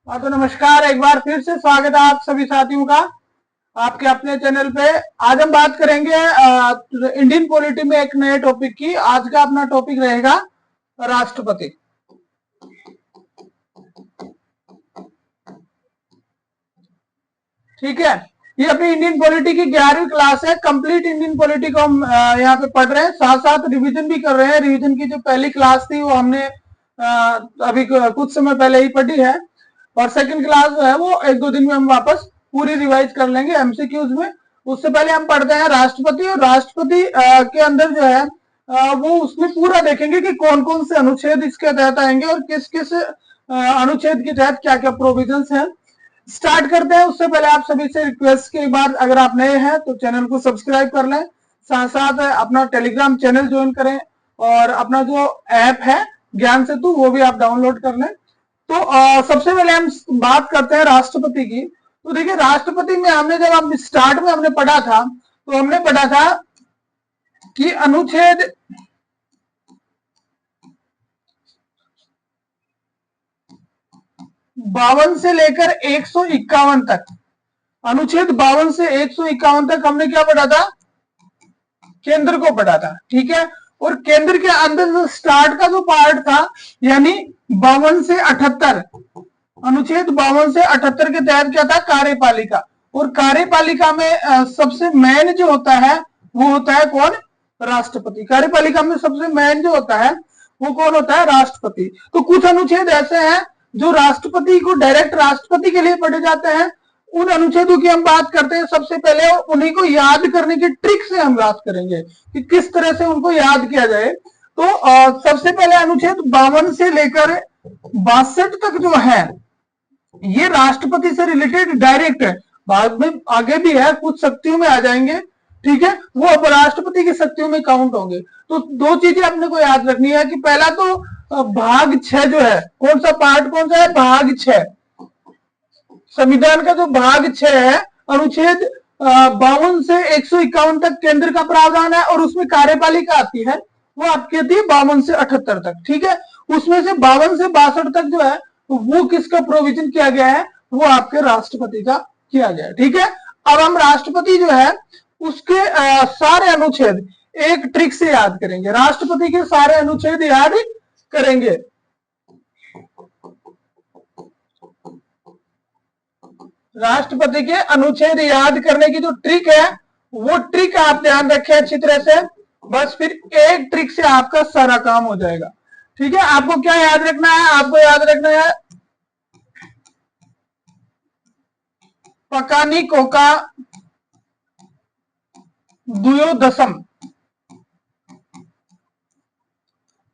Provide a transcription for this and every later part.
हाँ तो नमस्कार, एक बार फिर से स्वागत है आप सभी साथियों का आपके अपने चैनल पे। आज हम बात करेंगे इंडियन पॉलिटी में एक नए टॉपिक की। आज का अपना टॉपिक रहेगा राष्ट्रपति। ठीक है, ये अपनी इंडियन पॉलिटी की 11वीं क्लास है। कंप्लीट इंडियन पॉलिटी को हम यहाँ पे पढ़ रहे हैं, साथ साथ रिवीजन भी कर रहे हैं। रिवीजन की जो पहली क्लास थी वो हमने अभी कुछ समय पहले ही पढ़ी है, और सेकंड क्लास जो है वो एक दो दिन में हम वापस पूरी रिवाइज कर लेंगे एमसीक्यूज में। उससे पहले हम पढ़ते हैं राष्ट्रपति। और राष्ट्रपति के अंदर जो है वो उसमें पूरा देखेंगे कि कौन कौन से अनुच्छेद इसके तहत आएंगे और किस किस अनुच्छेद के तहत क्या क्या प्रोविजंस हैं। स्टार्ट करते हैं। उससे पहले आप सभी से रिक्वेस्ट के बाद, अगर आप नए हैं तो चैनल को सब्सक्राइब कर लें, साथ साथ अपना टेलीग्राम चैनल ज्वाइन करें, और अपना जो ऐप है ज्ञान सेतु वो भी आप डाउनलोड कर लें। तो सबसे पहले हम बात करते हैं राष्ट्रपति की। तो देखिए, राष्ट्रपति में हमने जब हम स्टार्ट में हमने पढ़ा था तो हमने पढ़ा था कि अनुच्छेद 52 से लेकर 151 तक, अनुच्छेद 52 से 151 तक हमने क्या पढ़ा था? केंद्र को पढ़ा था। ठीक है, और केंद्र के अंदर जो स्टार्ट का जो पार्ट था, यानी 52 से 78, अनुच्छेद 52 से 78 के तहत क्या था? कार्यपालिका। और कार्यपालिका में सबसे मेन जो होता है वो होता है कौन? राष्ट्रपति। कार्यपालिका में सबसे मेन जो होता है वो कौन होता है? राष्ट्रपति। तो कुछ अनुच्छेद ऐसे हैं जो राष्ट्रपति को, डायरेक्ट राष्ट्रपति के लिए पढ़े जाते हैं। उन अनुच्छेदों की हम बात करते हैं। सबसे पहले उन्हीं को याद करने की ट्रिक से हम बात करेंगे कि किस तरह से उनको याद किया जाए। तो सबसे पहले अनुच्छेद 52 से लेकर 62 तक जो है ये राष्ट्रपति से रिलेटेड डायरेक्ट है। बाद में आगे भी है, कुछ शक्तियों में आ जाएंगे। ठीक है, वो अब राष्ट्रपति की शक्तियों में काउंट होंगे। तो दो चीजें अपने को याद रखनी है कि पहला तो भाग 6 जो है, कौन सा पार्ट कौन सा है? भाग 6। संविधान का जो भाग 6 है, अनुच्छेद 52 से 151 तक केंद्र का प्रावधान है, और उसमें कार्यपालिका आती है, वो आपकी आती है 52 से 78 तक। ठीक है, उसमें से 52 से 62 तक जो है वो किसका प्रोविजन किया गया है? वो आपके राष्ट्रपति का किया गया है। ठीक है, अब हम राष्ट्रपति जो है उसके सारे अनुच्छेद एक ट्रिक से याद करेंगे। राष्ट्रपति के सारे अनुच्छेद याद करेंगे। राष्ट्रपति के अनुच्छेद याद करने की जो ट्रिक है वो ट्रिक आप ध्यान रखें अच्छी तरह से। बस फिर एक ट्रिक से आपका सारा काम हो जाएगा। ठीक है, आपको क्या याद रखना है? आपको याद रखना है पकानी कोका द्वयोदशम।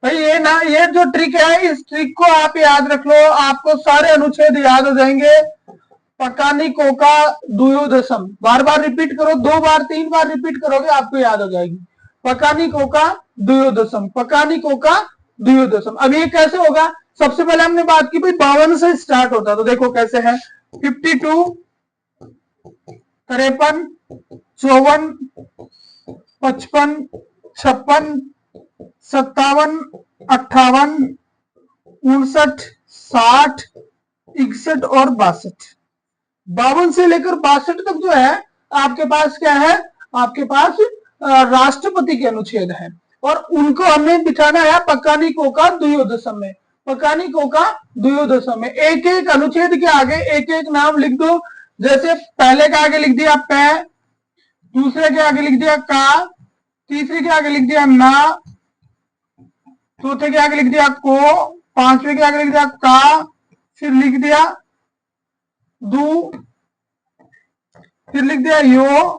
भाई ये जो ट्रिक है, इस ट्रिक को आप याद रख लो, आपको सारे अनुच्छेद याद हो जाएंगे। पकानी कोका द्वयोदशम, बार बार रिपीट करो, 2 बार 3 बार रिपीट करोगे आपको याद हो जाएगी। पकानी कोका द्वयोदशम, पकानी कोका द्वयोदशम। अब ये कैसे होगा? सबसे पहले हमने बात की भाई 52 से स्टार्ट होता है, तो देखो कैसे है। 52, 53, 54, 55, 56, 57, 58, 59, 60, 61 और 62। 52 से लेकर 62 तक जो है आपके पास क्या है? आपके पास राष्ट्रपति के अनुच्छेद है, और उनको हमने बिठाना है पकानी कोका द्वयोदशम में। पकानी कोका द्वयोदशम में एक एक अनुच्छेद के आगे एक एक नाम लिख दो। जैसे पहले के आगे लिख दिया पै, दूसरे के आगे लिख दिया का, तीसरे के आगे लिख दिया ना, चौथे के आगे लिख दिया को, पांचवे के आगे लिख दिया का, फिर लिख दिया दू, फिर लिख दिया यो,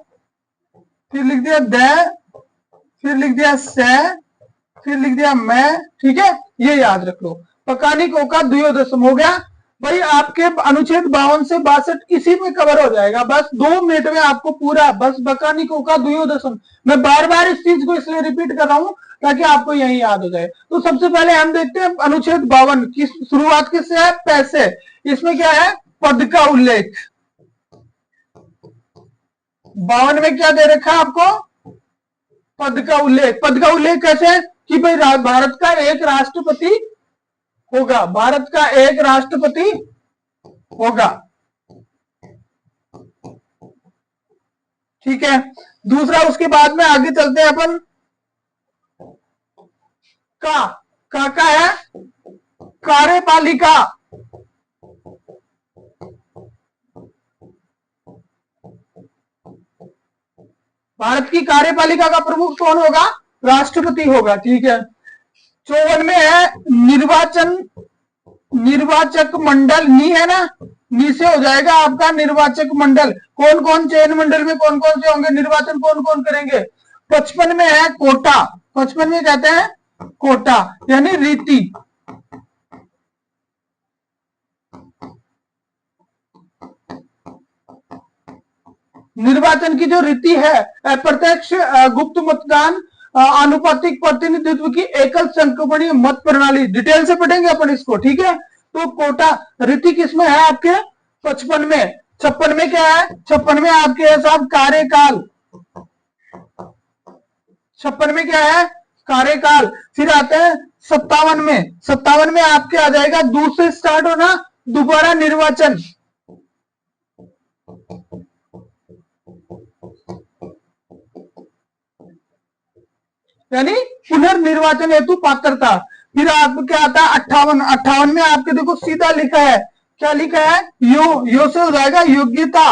फिर लिख दिया दे, फिर लिख दिया से, फिर लिख दिया मैं। ठीक है, ये याद रख लो। पकानी कोका द्वयोदशम हो गया भाई। आपके अनुच्छेद 52 से 62 इसी में कवर हो जाएगा। बस 2 मिनट में आपको पूरा, बस पकानी कोका द्वयोदशम। मैं बार बार इस चीज को इसलिए रिपीट कर रहा हूं ताकि आपको यही याद हो जाए। तो सबसे पहले हम देखते हैं अनुच्छेद 52 की शुरुआत किससे है? पैसे। इसमें क्या है? पद का उल्लेख। 52 में क्या दे रखा है आपको? पद का उल्लेख। पद का उल्लेख कैसे? कि भाई भारत का एक राष्ट्रपति होगा, भारत का एक राष्ट्रपति होगा। ठीक है, दूसरा उसके बाद में आगे चलते हैं अपन। का है कार्यपालिका। भारत की कार्यपालिका का प्रमुख कौन होगा? राष्ट्रपति होगा। ठीक है, 54 में है निर्वाचन, निर्वाचक मंडल। नी है ना, नी से हो जाएगा आपका निर्वाचक मंडल। कौन कौन चयन मंडल में कौन कौन से होंगे, निर्वाचन कौन कौन करेंगे? 55 में है कोटा, 55 में कहते हैं कोटा यानी रीति। निर्वाचन की जो रीति है, अप्रत्यक्ष गुप्त मतदान, आनुपातिक प्रतिनिधित्व की एकल संक्रमणीय मत प्रणाली। डिटेल से पढ़ेंगे अपन इसको। ठीक है, तो कोटा रीति किसमें है आपके? 55 में। 56 में क्या है? 56 में आपके है साहब कार्यकाल। 56 में क्या है? कार्यकाल। फिर आते हैं 57 में। 57 में आपके आ जाएगा दूसरे स्टार्ट होना दोबारा निर्वाचन। यानी पुनर्निर्वाचन हेतु पात्रता। फिर आपको क्या आता है? 58। 58 में आपके देखो सीधा लिखा है, क्या लिखा है? यो से हो जाएगा योग्यता।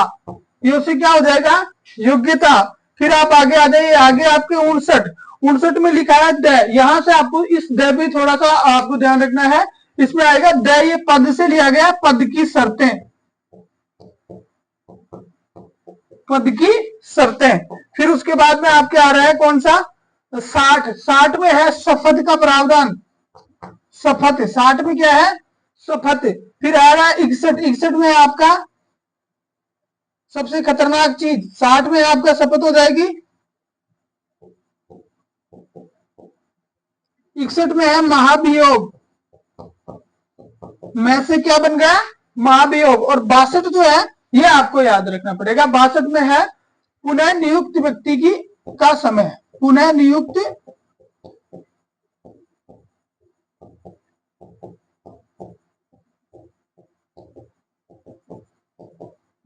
यो से क्या हो जाएगा? योग्यता। फिर आप आगे आ जाइए, आगे आपके 59। 59 में लिखा है द। यहां से आपको इस द भी थोड़ा सा आपको ध्यान रखना है। इसमें आएगा द, ये पद से लिया गया, पद की शर्तें, पद की शर्तें। फिर उसके बाद में आपके आ रहा है कौन सा? 60। 60 में है शपथ का प्रावधान। शपथ, 60 में क्या है? शपथ। फिर आ रहा है 61। 61 में आपका सबसे खतरनाक चीज, 60 में आपका शपथ हो जाएगी। 61 में है महाभियोग। में से क्या बन गया? महाभियोग। और 62 जो है ये आपको याद रखना पड़ेगा। 62 में है पुनः नियुक्त व्यक्ति की का समय। पुनः नियुक्त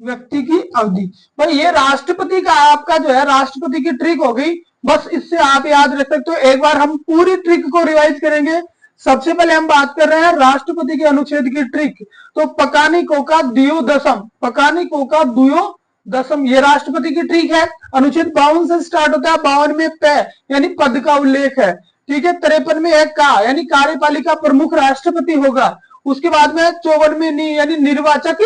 व्यक्ति की अवधि। भाई ये राष्ट्रपति का आपका जो है राष्ट्रपति की ट्रिक हो गई। बस इससे आप याद रख सकते हो। एक बार हम पूरी ट्रिक को रिवाइज करेंगे। सबसे पहले हम बात कर रहे हैं राष्ट्रपति के अनुच्छेद की ट्रिक। तो पकानिको का द्वयोदशम, पकानिको का द्वयोदशम ये राष्ट्रपति की ट्रिक है। अनुच्छेद 52 से स्टार्ट होता है, 52 में प यानी पद का उल्लेख है। ठीक है, 53 में है का यानी कार्यपालिका प्रमुख राष्ट्रपति होगा। उसके बाद में 54 में नी यानी निर्वाचक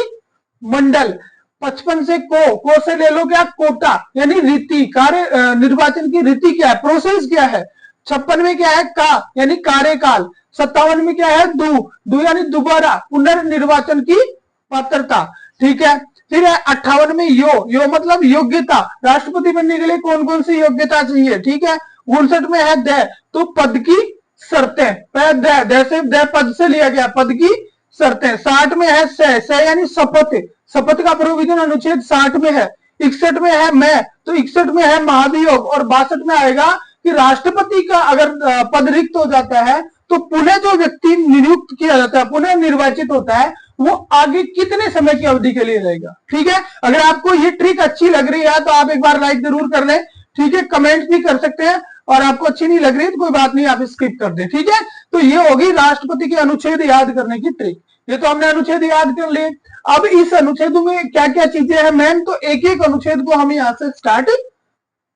मंडल। 55 से को से ले लो क्या? कोटा यानी रीति, कार्य निर्वाचन की रीति क्या है, प्रोसेस क्या है। 56 में क्या है? का यानी कार्यकाल। 57 में क्या है? दू यानी दोबारा पुनर्निर्वाचन की पात्रता। ठीक है, फिर है 58 में यो मतलब योग्यता। राष्ट्रपति बनने के लिए कौन कौन सी योग्यता चाहिए? ठीक है, 59 में है द, तो पद की शर्तें। द से द पद से लिया गया, पद की शर्तें। 60 में है स यानी शपथ। शपथ का प्रोविजन अनुच्छेद 60 में है। 61 में है मैं, तो 61 में है महाभियोग। और 62 में आएगा कि राष्ट्रपति का अगर पद रिक्त हो जाता है तो पुनः जो व्यक्ति नियुक्त किया जाता है, पुनः निर्वाचित होता है, वो आगे कितने समय की अवधि के लिए रहेगा। ठीक है, अगर आपको ये ट्रिक अच्छी लग रही है तो आप एक बार लाइक जरूर कर लें। ठीक है, कमेंट भी कर सकते हैं। और आपको अच्छी नहीं लग रही है तो कोई बात नहीं, आप स्किप कर दें। ठीक है, तो ये होगी राष्ट्रपति के अनुच्छेद याद करने की ट्रिक। ये तो हमने अनुच्छेद याद कर लिए। अब इस अनुच्छेद में क्या क्या चीजें हैं मैम, तो एक एक अनुच्छेद को हम यहां से स्टार्ट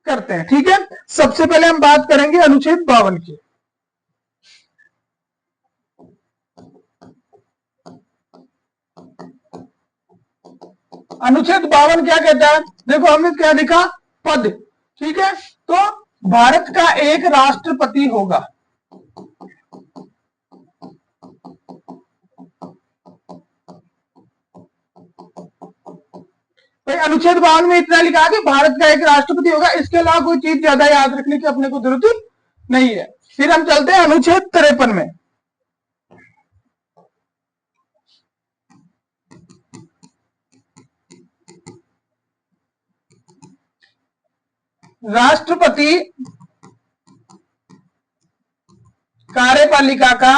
करते हैं। ठीक है, सबसे पहले हम बात करेंगे अनुच्छेद 52 की। अनुच्छेद 52 क्या कहता है? देखो हमने क्या लिखा? पद। ठीक है, तो भारत का एक राष्ट्रपति होगा। भाई अनुच्छेद 52 में इतना लिखा कि भारत का एक राष्ट्रपति होगा। इसके अलावा कोई चीज ज्यादा याद रखने की अपने को जरूरत नहीं है। फिर हम चलते हैं अनुच्छेद 53 में। राष्ट्रपति कार्यपालिका का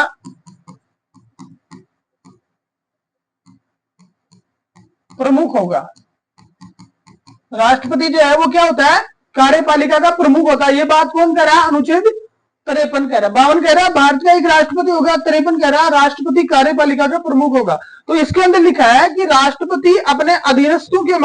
प्रमुख होगा। राष्ट्रपति जो है वो क्या होता है, कार्यपालिका का प्रमुख होता है। ये बात कौन कह रहा है, अनुच्छेद 53 कह रहा है। 52 कह रहा है भारत का एक राष्ट्रपति होगा, 53 कह रहा है राष्ट्रपति कार्यपालिका का प्रमुख होगा। तो इसके अंदर लिखा है कि राष्ट्रपति अपने अधीनस्थों के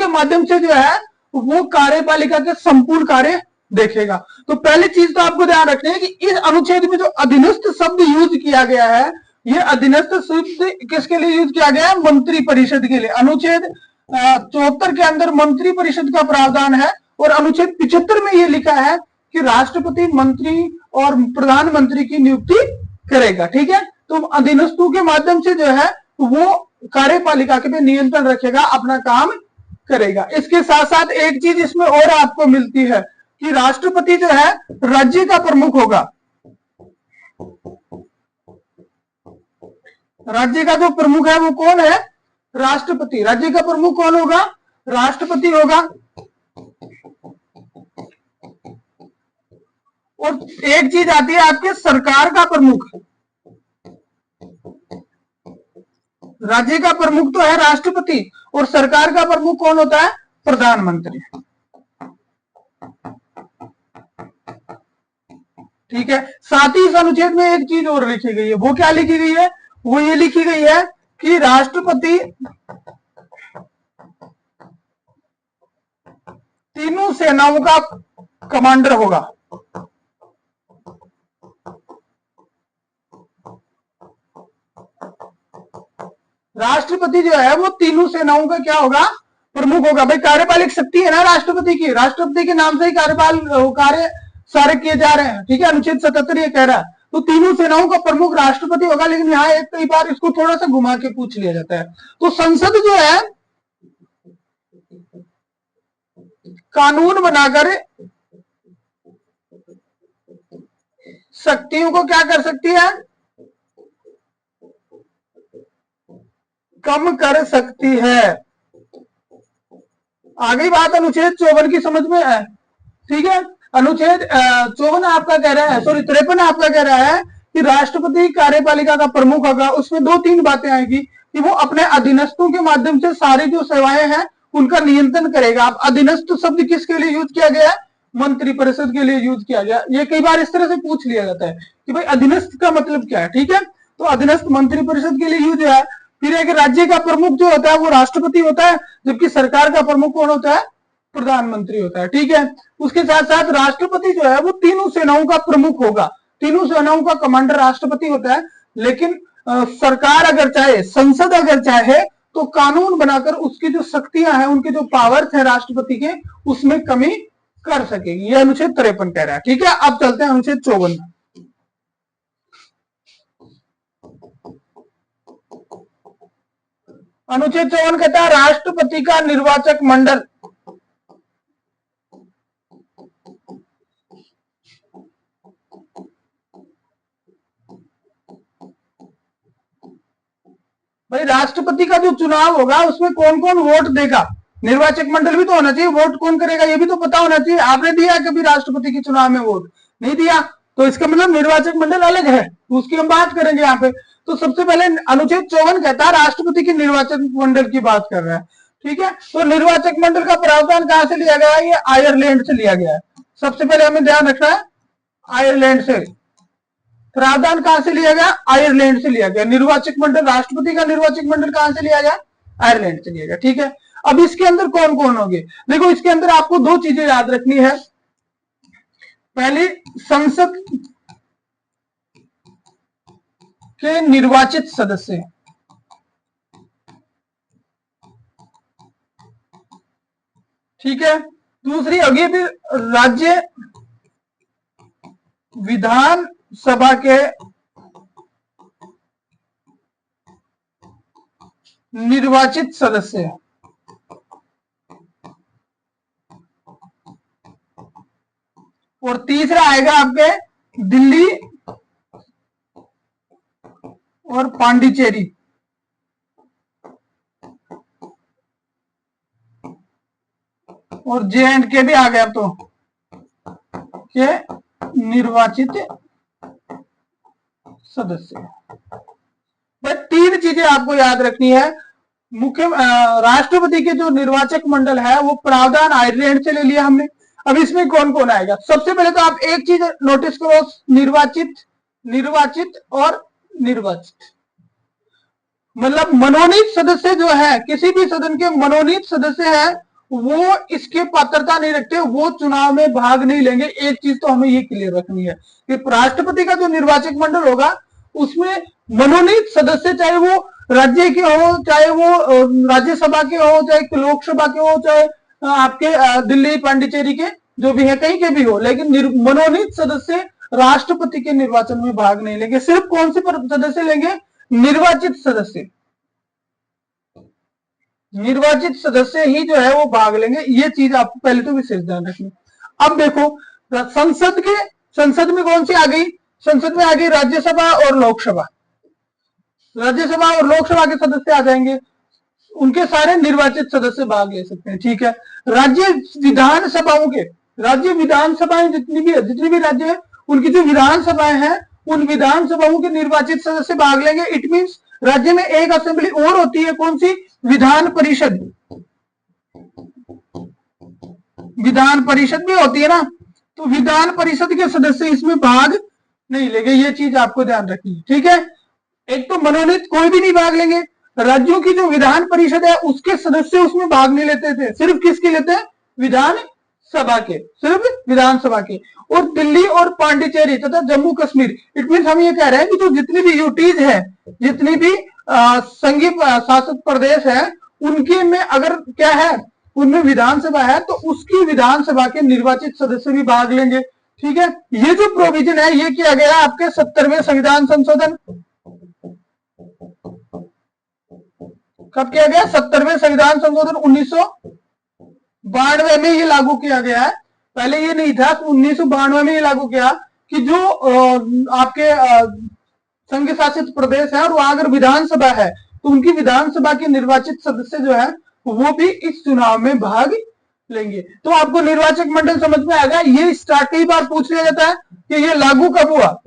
माध्यम से जो है वो कार्यपालिका के संपूर्ण कार्य देखेगा। तो पहली चीज तो आपको ध्यान रखनी है कि इस अनुच्छेद में जो अधीनस्थ शब्द यूज किया गया है, ये अधीनस्थ शब्द किसके लिए यूज किया गया है, मंत्री परिषद के लिए। अनुच्छेद 74 के अंदर मंत्री परिषद का प्रावधान है और अनुच्छेद 75 में ये लिखा है कि राष्ट्रपति मंत्री और प्रधानमंत्री की नियुक्ति करेगा। ठीक है, तो अधीनस्थों के माध्यम से जो है वो कार्यपालिका के पे नियंत्रण रखेगा, अपना काम करेगा। इसके साथ साथ एक चीज इसमें और आपको मिलती है कि राष्ट्रपति जो है राज्य का प्रमुख होगा। राज्य का जो प्रमुख है वो कौन है, राष्ट्रपति। राज्य का प्रमुख कौन होगा, राष्ट्रपति होगा। और एक चीज आती है आपके सरकार का प्रमुख। राज्य का प्रमुख तो है राष्ट्रपति और सरकार का प्रमुख कौन होता है, प्रधानमंत्री। ठीक है, साथ ही इस अनुच्छेद में एक चीज और लिखी गई है। वो क्या लिखी गई है, वो ये लिखी गई है कि राष्ट्रपति तीनों सेनाओं का कमांडर होगा। राष्ट्रपति जो है वो तीनों सेनाओं का क्या होगा, प्रमुख होगा। भाई कार्यपालिक शक्ति है ना राष्ट्रपति की, राष्ट्रपति के नाम से ही कार्य सारे किए जा रहे हैं। ठीक है, अनुच्छेद 77 ये कह रहा है। तो तीनों सेनाओं का प्रमुख राष्ट्रपति होगा। लेकिन यहाँ एक कई बार इसको थोड़ा सा घुमा के पूछ लिया जाता है। तो संसद जो है कानून बनाकर शक्तियों को क्या कर सकती है, कम कर सकती है। आगे बात अनुच्छेद 54 की समझ में है। ठीक है, अनुच्छेद 54 आपका कह रहा है, सॉरी 53 आपका कह रहा है कि राष्ट्रपति कार्यपालिका का प्रमुख होगा। उसमें दो तीन बातें आएगी कि वो अपने अधीनस्थों के माध्यम से सारी जो सेवाएं हैं उनका नियंत्रण करेगा। अब अधीनस्थ शब्द किसके लिए यूज किया गया है, मंत्री परिषद के लिए यूज किया गया। ये कई बार इस तरह से पूछ लिया जाता है कि भाई अधीनस्थ का मतलब क्या है। ठीक है, तो अधीनस्थ मंत्री परिषद के लिए यूज है। फिर एक राज्य का प्रमुख जो होता है वो राष्ट्रपति होता है, जबकि सरकार का प्रमुख कौन होता है, प्रधानमंत्री होता है। ठीक है, उसके साथ साथ राष्ट्रपति जो है वो तीनों सेनाओं का प्रमुख होगा। तीनों सेनाओं का कमांडर राष्ट्रपति होता है। लेकिन सरकार अगर चाहे, संसद अगर चाहे तो कानून बनाकर उसकी जो शक्तियां हैं, उनके जो पावर्स हैं राष्ट्रपति के, उसमें कमी कर सकेगी। यह अनुच्छेद 53 कह रहा है। ठीक है, अब चलते हैं अनुच्छेद 54। अनुच्छेद 54 कहता है राष्ट्रपति का निर्वाचक मंडल भाई राष्ट्रपति का जो चुनाव होगा उसमें कौन कौन वोट देगा, निर्वाचक मंडल भी तो होना चाहिए। वोट कौन करेगा ये भी तो पता होना चाहिए। आपने दिया कभी राष्ट्रपति के चुनाव में वोट, नहीं दिया, तो इसका मतलब निर्वाचक मंडल अलग है, तो उसकी हम बात करेंगे यहाँ पे। तो सबसे पहले अनुच्छेद 54 कहता है राष्ट्रपति की निर्वाचक मंडल की बात कर रहा है। ठीक है, तो निर्वाचक मंडल का प्रावधान कहां से लिया गया है, ये आयरलैंड से लिया गया है। सबसे पहले हमें ध्यान रखना है, आयरलैंड से प्रावधान कहां से लिया गया, आयरलैंड से लिया गया। निर्वाचक मंडल, राष्ट्रपति का निर्वाचक मंडल कहां से लिया गया, आयरलैंड से लिया गया। ठीक है, अब इसके अंदर कौन कौन होंगे, देखो इसके अंदर आपको दो चीजें याद रखनी है। पहली, संसद के निर्वाचित सदस्य, ठीक है। दूसरी होगी फिर राज्य विधान सभा के निर्वाचित सदस्य, और तीसरा आएगा आपके दिल्ली और पांडिचेरी और J&K भी आ गया, अब तो के निर्वाचित सदस्य। बस 3 चीजें आपको याद रखनी है। मुख्य राष्ट्रपति के जो निर्वाचक मंडल है वो प्रावधान आयरलैंड से ले लिया हमने। अब इसमें कौन कौन आएगा? सबसे पहले तो आप एक चीज नोटिस करो, निर्वाचित, निर्वाचित और निर्वाचित। मतलब मनोनीत सदस्य जो है, किसी भी सदन के मनोनीत सदस्य हैं, वो इसके पात्रता नहीं रखते, वो चुनाव में भाग नहीं लेंगे। एक चीज तो हमें ये क्लियर रखनी है कि राष्ट्रपति का जो निर्वाचक मंडल होगा उसमें मनोनीत सदस्य, चाहे वो राज्य के हो, चाहे वो राज्यसभा के हो, चाहे लोकसभा के हो, चाहे आपके दिल्ली पांडिचेरी के जो भी है, कहीं के भी हो, लेकिन मनोनीत सदस्य राष्ट्रपति के निर्वाचन में भाग नहीं लेंगे। सिर्फ कौन से सदस्य लेंगे? निर्वाचित सदस्य। निर्वाचित सदस्य ही जो है वो भाग लेंगे। ये चीज आपको पहले तो विशेष ध्यान रखनी। अब देखो संसद में कौन सी आ गई? संसद में आ गई राज्यसभा और लोकसभा। राज्यसभा और लोकसभा के सदस्य आ जाएंगे, उनके सारे निर्वाचित सदस्य भाग ले सकते हैं, ठीक है। राज्य विधानसभाओं के, राज्य विधानसभाएं जितनी भी राज्य है उनकी जो विधानसभाएं हैं उन विधानसभाओं के निर्वाचित सदस्य भाग लेंगे। इट मींस राज्य में एक असेंबली और होती है, कौन सी? विधान परिषद। विधान परिषद भी होती है ना, तो विधान परिषद के सदस्य इसमें भाग नहीं लेंगे। ये चीज आपको ध्यान रखनी है, ठीक है। एक तो मनोनीत कोई भी नहीं भाग लेंगे। राज्यों की जो विधान परिषद है उसके सदस्य उसमें भाग नहीं लेते थे। सिर्फ किसके लेते हैं? विधान सभा के, सिर्फ विधानसभा के। और दिल्ली और पांडिचेरी तथा जम्मू कश्मीर, इट मीन हम ये कह रहे हैं कि जो जितनी भी यूटीज है, जितनी भी संघीय शासित प्रदेश है, उनके में अगर क्या है, उनमें विधानसभा है, तो उसकी विधानसभा के निर्वाचित सदस्य भी भाग लेंगे, ठीक है। ये जो प्रोविजन है ये किया गया आपके 70वें संविधान संशोधन। कब किया गया? 70वें संविधान संशोधन 1992 में ये लागू किया गया है। पहले ये नहीं था, 1992 में ये लागू किया कि जो आपके संघ शासित प्रदेश है और वहां अगर विधानसभा है तो उनकी विधानसभा के निर्वाचित सदस्य जो है वो भी इस चुनाव में भाग लेंगे। तो आपको निर्वाचक मंडल समझ में आ गया। ये स्टार्ट कई बार पूछ लिया जाता है कि ये लागू कब हुआ,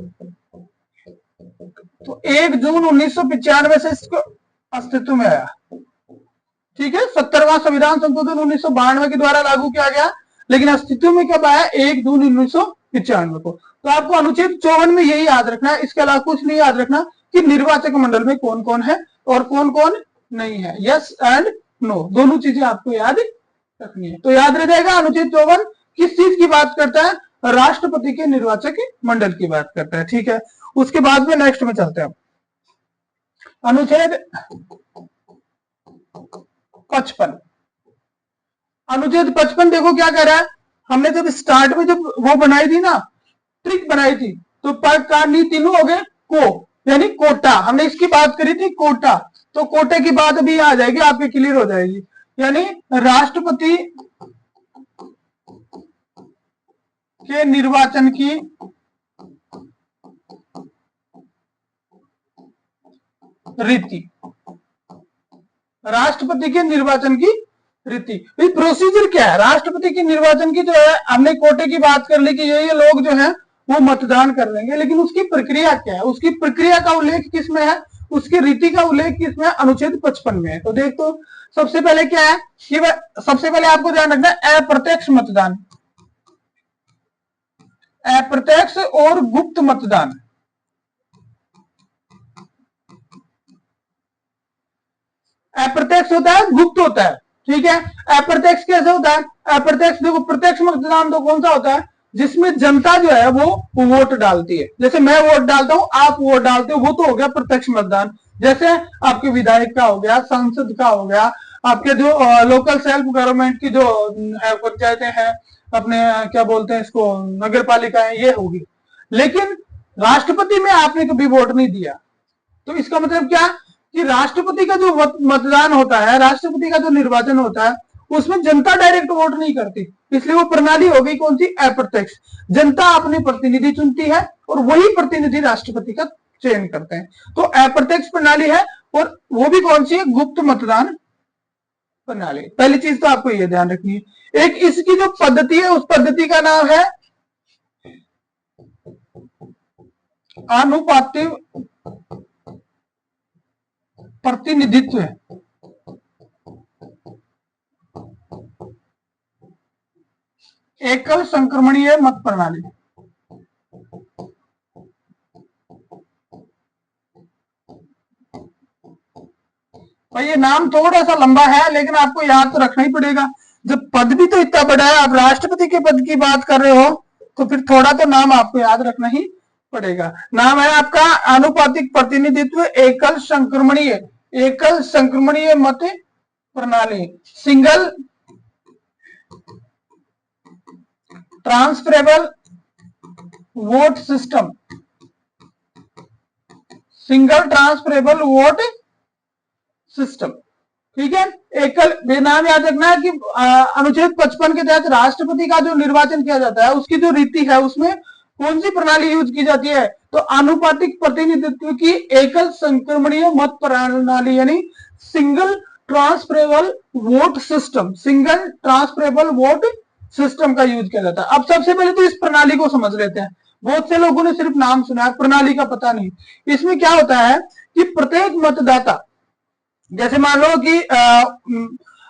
तो 1 जून 1995 से इसको अस्तित्व में आया, ठीक है। 70वां संविधान संशोधन 1992 के द्वारा लागू किया गया, लेकिन अस्तित्व में कब आया? 1 जून 1995 को। तो आपको अनुच्छेद 54 में यही याद रखना है, इसके अलावा कुछ नहीं याद रखना कि निर्वाचक मंडल में कौन कौन है और कौन कौन नहीं है। यस एंड नो, दोनों चीजें आपको याद रखनी है। तो याद रह जाएगा अनुच्छेद 54 किस चीज की बात करता है? राष्ट्रपति के निर्वाचक मंडल की बात करता है, ठीक है। उसके बाद में नेक्स्ट में चलते हैं। अनुच्छेद 55। अनुच्छेद 55 देखो क्या कह रहा है। हमने जब स्टार्ट में जब वो बनाई थी ना, ट्रिक बनाई थी, तो नी तीनों हो गए को, यानी कोटा। हमने इसकी बात करी थी कोटा, तो कोटे की बात अभी आ जाएगी, आपके क्लियर हो जाएगी। यानी राष्ट्रपति के निर्वाचन की रीति, राष्ट्रपति के निर्वाचन की रीति। प्रोसीजर क्या है राष्ट्रपति के निर्वाचन की? जो है हमने कोटे की बात कर ली कि ये लोग जो है वो मतदान कर लेंगे, लेकिन उसकी प्रक्रिया क्या है? उसकी प्रक्रिया का उल्लेख किसमें है? उसकी रीति का उल्लेख किसमें है? अनुच्छेद 55 में है। तो देख, तो सबसे पहले क्या है कि सबसे पहले आपको ध्यान रखना है अप्रत्यक्ष मतदान, अप्रत्यक्ष और गुप्त मतदान। अप्रत्यक्ष होता है, गुप्त होता है, ठीक है। अप्रत्यक्ष कैसे होता है? अप्रत्यक्ष देखो, प्रत्यक्ष मतदान तो कौन सा होता है? जिसमें जनता जो है वो वोट डालती है। जैसे मैं वोट डालता हूं, आप वोट डालते हो, वो तो हो गया प्रत्यक्ष मतदान। जैसे आपके विधायक का हो गया, सांसद का हो गया, आपके जो लोकल सेल्फ गवर्नमेंट की जो है पंचायतें हैं, अपने क्या बोलते हैं इसको, नगर पालिका है, ये होगी। लेकिन राष्ट्रपति में आपने कभी वोट नहीं दिया, तो इसका मतलब क्या कि राष्ट्रपति का जो मतदान होता है, राष्ट्रपति का जो निर्वाचन होता है, उसमें जनता डायरेक्ट वोट नहीं करती। इसलिए वो प्रणाली हो गई कौन सी? अप्रत्यक्ष। जनता अपने प्रतिनिधि चुनती है और वही प्रतिनिधि राष्ट्रपति का चयन करते हैं। तो अप्रत्यक्ष प्रणाली है, और वो भी कौन सी है? गुप्त मतदान प्रणाली। पहली चीज तो आपको ये ध्यान रखनी है। एक इसकी जो पद्धति है उस पद्धति का नाम है आनुपातिक प्रतिनिधित्व एकल संक्रमणीय मत प्रणाली। भाई ये नाम थोड़ा सा लंबा है लेकिन आपको याद तो रखना ही पड़ेगा, जब पद भी तो इतना बड़ा है, आप राष्ट्रपति के पद की बात कर रहे हो तो फिर थोड़ा तो नाम आपको याद रखना ही पड़ेगा। नाम है आपका आनुपातिक प्रतिनिधित्व एकल संक्रमणीय मत प्रणाली, single transferable vote system, single transferable vote system. ठीक है, एकल नाम याद रखना है कि अनुच्छेद 55 के तहत राष्ट्रपति का जो निर्वाचन किया जाता है उसकी जो रीति है उसमें कौन सी प्रणाली यूज की जाती है, तो आनुपातिक प्रतिनिधित्व की एकल संक्रमणीय मत प्रणाली यानी single transferable vote system, single transferable vote system का यूज किया जाता है। अब सबसे पहले तो इस प्रणाली को समझ लेते हैं। बहुत से लोगों ने सिर्फ नाम सुना है, प्रणाली का पता नहीं। इसमें क्या होता है कि प्रत्येक मतदाता, जैसे मान लो कि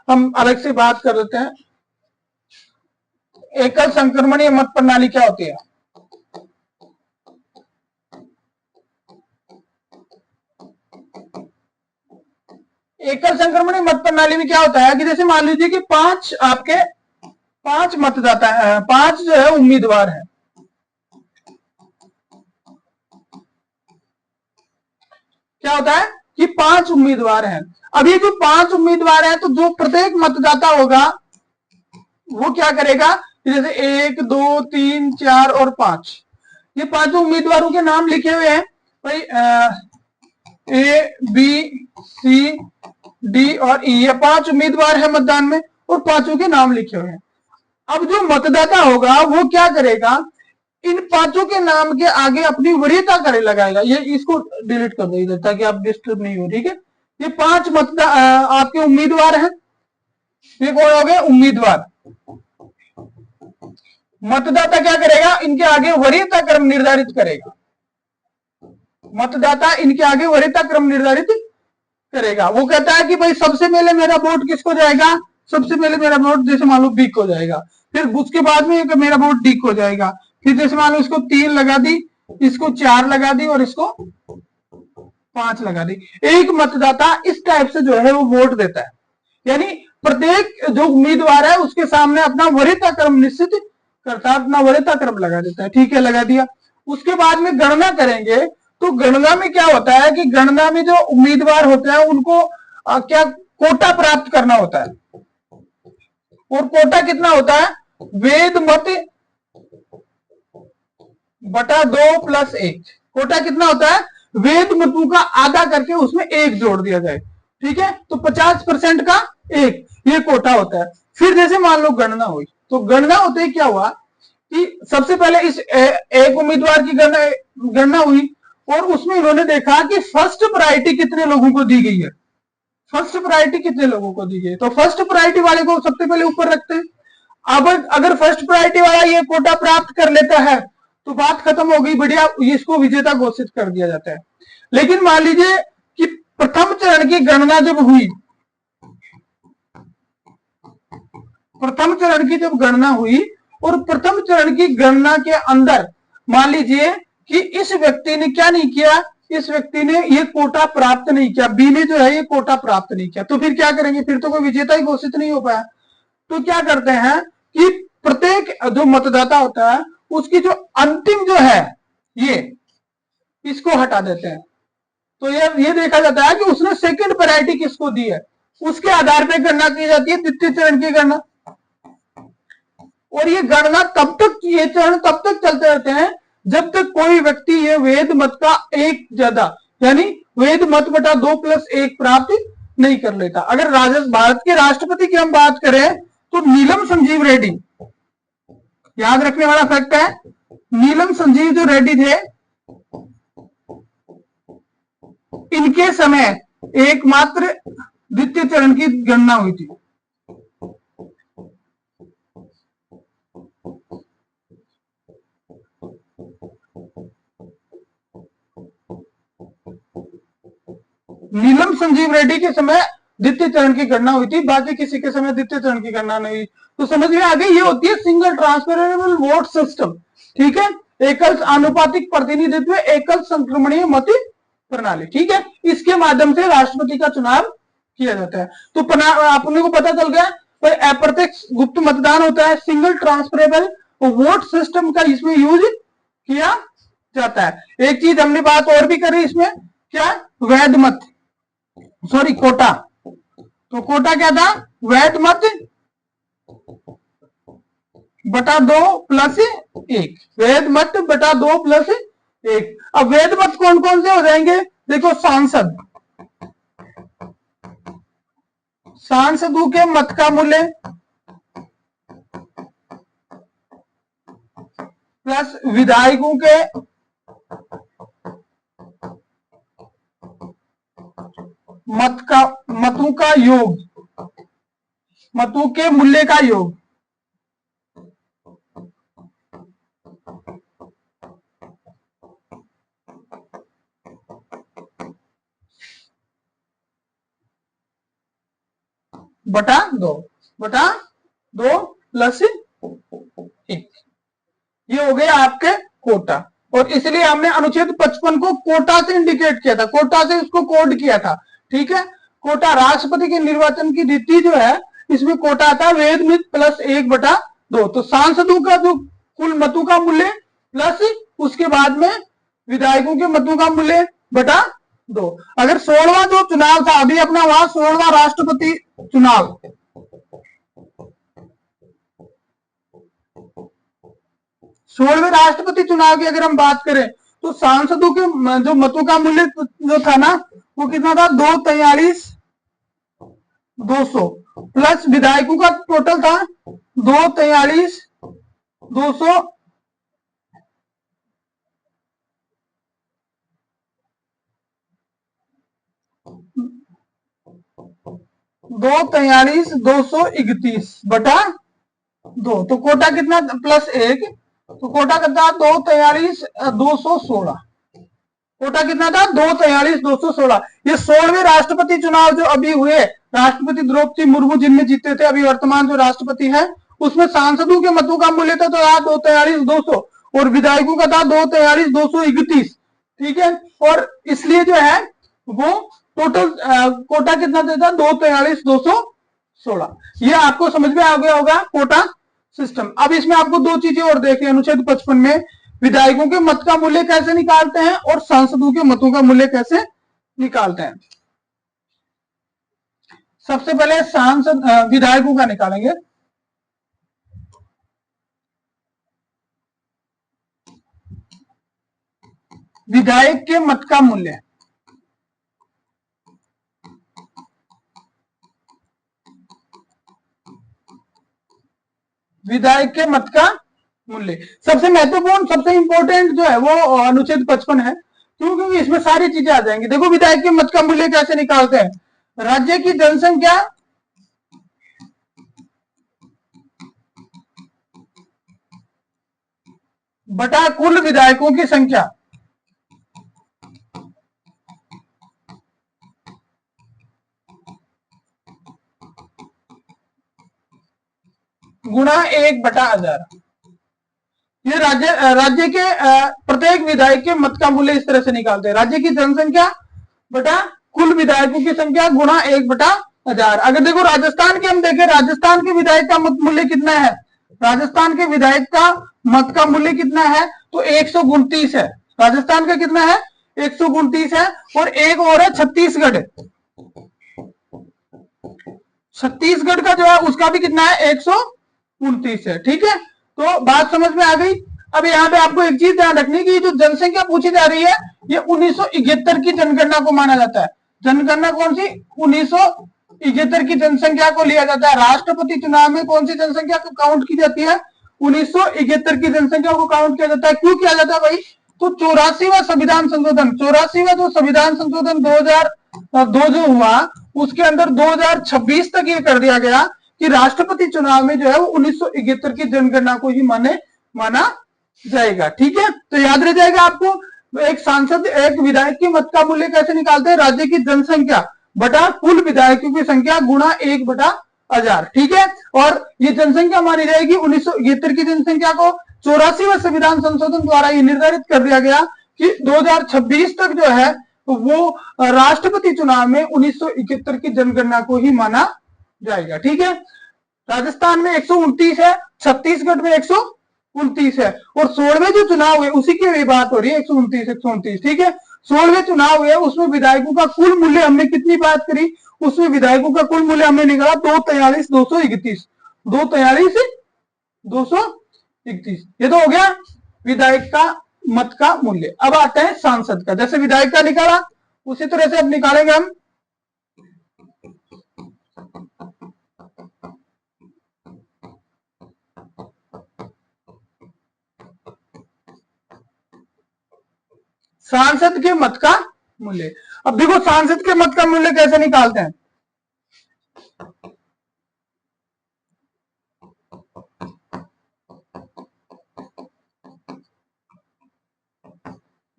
हम अलग से बात कर लेते हैं, एकल संक्रमणीय मत प्रणाली क्या होती है। एकल संक्रमणीय मत प्रणाली में क्या होता है कि जैसे मान लीजिए कि पांच मतदाता है, पांच जो है उम्मीदवार है। क्या होता है कि पांच उम्मीदवार हैं। अब ये जो पांच उम्मीदवार हैं तो जो प्रत्येक मतदाता होगा वो क्या करेगा, जैसे 1 2 3 4 और 5, ये पांचों उम्मीदवारों के नाम लिखे हुए हैं भाई, A B C D और E, ये पांच उम्मीदवार है मतदान में और पांचों के नाम लिखे हुए हैं। अब जो मतदाता होगा वो क्या करेगा, इन पांचों के नाम के आगे अपनी वरीयता करे लगाएगा। ये इसको डिलीट कर दो इधर ताकि आप डिस्टर्ब नहीं हो। ठीक है, ये पांच आपके उम्मीदवार हैं, ये कौन हो गए उम्मीदवार। मतदाता क्या करेगा, इनके आगे वरीयता क्रम निर्धारित करेगा, मतदाता इनके आगे वरीयता क्रम निर्धारित करेगा। वो कहता है कि भाई सबसे पहले मेरा वोट किसको जाएगा, सबसे पहले मेरा वोट जैसे मान लो बी को जाएगा, फिर उसके बाद में मेरा वोट डी को जाएगा, फिर जैसे मान लो इसको 3 लगा दी, इसको 4 लगा दी और इसको 5 लगा दी। एक मतदाता इस टाइप से जो है वो वोट देता है, यानी प्रत्येक जो उम्मीदवार है उसके सामने अपना वरीयता क्रम निश्चित करता है, अपना वरीयता क्रम लगा देता है। ठीक है, लगा दिया। उसके बाद में गणना करेंगे तो गणना में क्या होता है कि गणना में जो उम्मीदवार होते हैं उनको क्या कोटा प्राप्त करना होता है, और कोटा कितना होता है, वेद मत बटा 2 + 1। कोटा कितना होता है, वेद मतों का आधा करके उसमें 1 जोड़ दिया जाए। ठीक है, तो 50% का 1, ये कोटा होता है। फिर जैसे मान लो गणना हुई, तो गणना होते ही क्या हुआ कि सबसे पहले इस एक उम्मीदवार की गणना हुई और उसमें इन्होंने देखा कि फर्स्ट प्रायोरिटी कितने लोगों को दी गई है, फर्स्ट प्रायोरिटी कितने लोगों को दी गई, तो फर्स्ट प्रायोरिटी वाले को सबसे पहले ऊपर रखते हैं। अब अगर फर्स्ट प्रायोरिटी वाला ये कोटा प्राप्त कर लेता है तो बात खत्म हो गई, बढ़िया, इसको विजेता घोषित कर दिया जाता है। लेकिन मान लीजिए कि प्रथम चरण की गणना जब हुई, प्रथम चरण की जब गणना हुई और प्रथम चरण की गणना के अंदर मान लीजिए कि इस व्यक्ति ने क्या नहीं किया, इस व्यक्ति ने ये कोटा प्राप्त नहीं किया, बी ने जो है ये कोटा प्राप्त नहीं किया, तो फिर क्या करेंगे, फिर तो कोई विजेता ही घोषित नहीं हो पाया। तो क्या करते हैं कि प्रत्येक जो मतदाता होता है उसकी जो अंतिम जो है ये इसको हटा देते हैं। तो ये देखा जाता है कि उसने सेकंड प्रायोरिटी किसको दी है, उसके आधार पर गणना की जाती है, द्वितीय चरण की गणना। और ये गणना तब तक, ये चरण तब तक चलते रहते हैं जब तक कोई व्यक्ति ये वेद मत का एक ज्यादा यानी वेद मत बटा 2 + 1 प्राप्त नहीं कर लेता। अगर भारत के राष्ट्रपति की हम बात करें तो नीलम संजीव रेड्डी, याद रखने वाला फैक्ट है, नीलम संजीव जो रेड्डी थे इनके समय एकमात्र द्वितीय चरण की गणना हुई थी। नीलम संजीव रेड्डी के समय द्वितीय चरण की गणना हुई थी, बाकी किसी के समय द्वितीय चरण की गणना नहीं हुई। तो समझ में आ गई, ये होती है सिंगल ट्रांसफरेबल वोट सिस्टम। ठीक है, एकल आनुपातिक प्रतिनिधित्व, एकल संक्रमणीय मत प्रणाली। ठीक है, इसके माध्यम से राष्ट्रपति का चुनाव किया जाता है। तो अपने को पता चल गया अप्रत्यक्ष गुप्त मतदान होता है, सिंगल ट्रांसफरेबल वोट सिस्टम का इसमें यूज किया जाता है। एक चीज हमने बात और भी करी इसमें, क्या, वैध मत, सॉरी कोटा। तो कोटा क्या था, वैध मत बटा 2+1, वैध मत बटा 2+1। अब वैध मत कौन कौन से हो जाएंगे, देखो, सांसदों के मत का मूल्य प्लस विधायकों के मतों का योग, मतों के मूल्य का योग, बटा 2+1। ये हो गया आपके कोटा। और इसलिए हमने अनुच्छेद 55 को कोटा से इंडिकेट किया था, कोटा से इसको कोड किया था। ठीक है, कोटा राष्ट्रपति के निर्वाचन की रीति जो है, इसमें कोटा था वेद मत +1/2। तो सांसदों का जो कुल मतों का मूल्य प्लस उसके बाद में विधायकों के मतों का मूल्य बटा 2। अगर 16वां जो चुनाव था अभी अपना, वहां 16वां राष्ट्रपति चुनाव, 16वें राष्ट्रपति चुनाव की अगर हम बात करें, तो सांसदों के जो मतों का मूल्य जो था ना, वो कितना था, 243,200 प्लस विधायकों का टोटल था 243,200 243,231/2। तो कोटा कितना, +1, तो कोटा कितना 243,216। कोटा कितना था, 243,216। ये 16वें राष्ट्रपति चुनाव जो अभी हुए, राष्ट्रपति द्रौपदी मुर्मू जिनमें जीते थे, अभी वर्तमान जो राष्ट्रपति है, उसमें सांसदों के मतों का मूल्य था 243,200 और विधायकों का था 243,231। ठीक है, और इसलिए जो है वो टोटल कोटा कितना देता, 243,216। ये आपको समझ में आ गया होगा कोटा सिस्टम। अब इसमें आपको दो चीजें और देखें, अनुच्छेद 55 में विधायकों के मत का मूल्य कैसे निकालते हैं और सांसदों के मतों का मूल्य कैसे निकालते हैं। सबसे पहले सांसद विधायकों का निकालेंगे। विधायक के मत का मूल्य, विधायक के मत का मूल्य सबसे महत्वपूर्ण, सबसे इंपॉर्टेंट जो है वो अनुच्छेद 55 है, क्योंकि इसमें सारी चीजें आ जाएंगी। देखो, विधायक के मत का मूल्य कैसे निकालते हैं, राज्य की जनसंख्या बटा कुल विधायकों की संख्या गुणा 1/1000। ये राज्य के प्रत्येक विधायक के मत का मूल्य इस तरह से निकालते हैं, राज्य की जनसंख्या बटा कुल विधायकों की संख्या गुणा 1/1000। अगर देखो राजस्थान के हम देखें, राजस्थान के विधायक का मत मूल्य कितना है, राजस्थान के विधायक का मत का मूल्य कितना है, तो 129 है। राजस्थान का कितना है, 129 है। और एक और है छत्तीसगढ़, छत्तीसगढ़ का जो है उसका भी कितना है, 129 है। ठीक है, तो बात समझ में आ गई। अब यहाँ पे आपको एक चीज ध्यान रखनी की जो जनसंख्या पूछी जा रही है, ये 1971 की जनगणना को माना जाता है। जनगणना कौन सी, 1971 की जनसंख्या को लिया जाता है। राष्ट्रपति चुनाव में कौन सी जनसंख्या को काउंट की जाती है, 1971 की जनसंख्या को काउंट किया जाता है। क्यों किया जाता है भाई, तो 84वां संविधान संशोधन, 84वां जो संविधान संशोधन 2002 जो हुआ, उसके अंदर 2026 तक ये कर दिया गया कि राष्ट्रपति चुनाव में जो है वो 1971 की जनगणना को ही माना जाएगा। ठीक है, तो याद रह जाएगा आपको तो एक सांसद एक विधायक के मत का मूल्य कैसे निकालते हैं? राज्य की जनसंख्या बटा कुल विधायकों की संख्या गुणा 1/1000, ठीक है। और ये जनसंख्या मानी जाएगी 1971 की जनसंख्या को। 84वें संविधान संशोधन द्वारा ये निर्धारित कर दिया गया कि 2026 तक जो है वो राष्ट्रपति चुनाव में 1971 की जनगणना को ही माना जाएगा, ठीक है। राजस्थान में 129 है, छत्तीसगढ़ में 129 है, और 16वें जो चुनाव हुए उसी की बात हो रही है, 129, ठीक है। 16वें चुनाव हुए उसमें विधायकों का कुल मूल्य हमने कितनी बात करी? उसमें विधायकों का कुल मूल्य हमने निकाला 243,231, 243,231, ये तो हो गया विधायक का मत का मूल्य। अब आता है सांसद का। जैसे विधायक का निकाला उसी तरह से अब निकालेंगे हम सांसद के मत का मूल्य। अब देखो सांसद के मत का मूल्य कैसे निकालते हैं?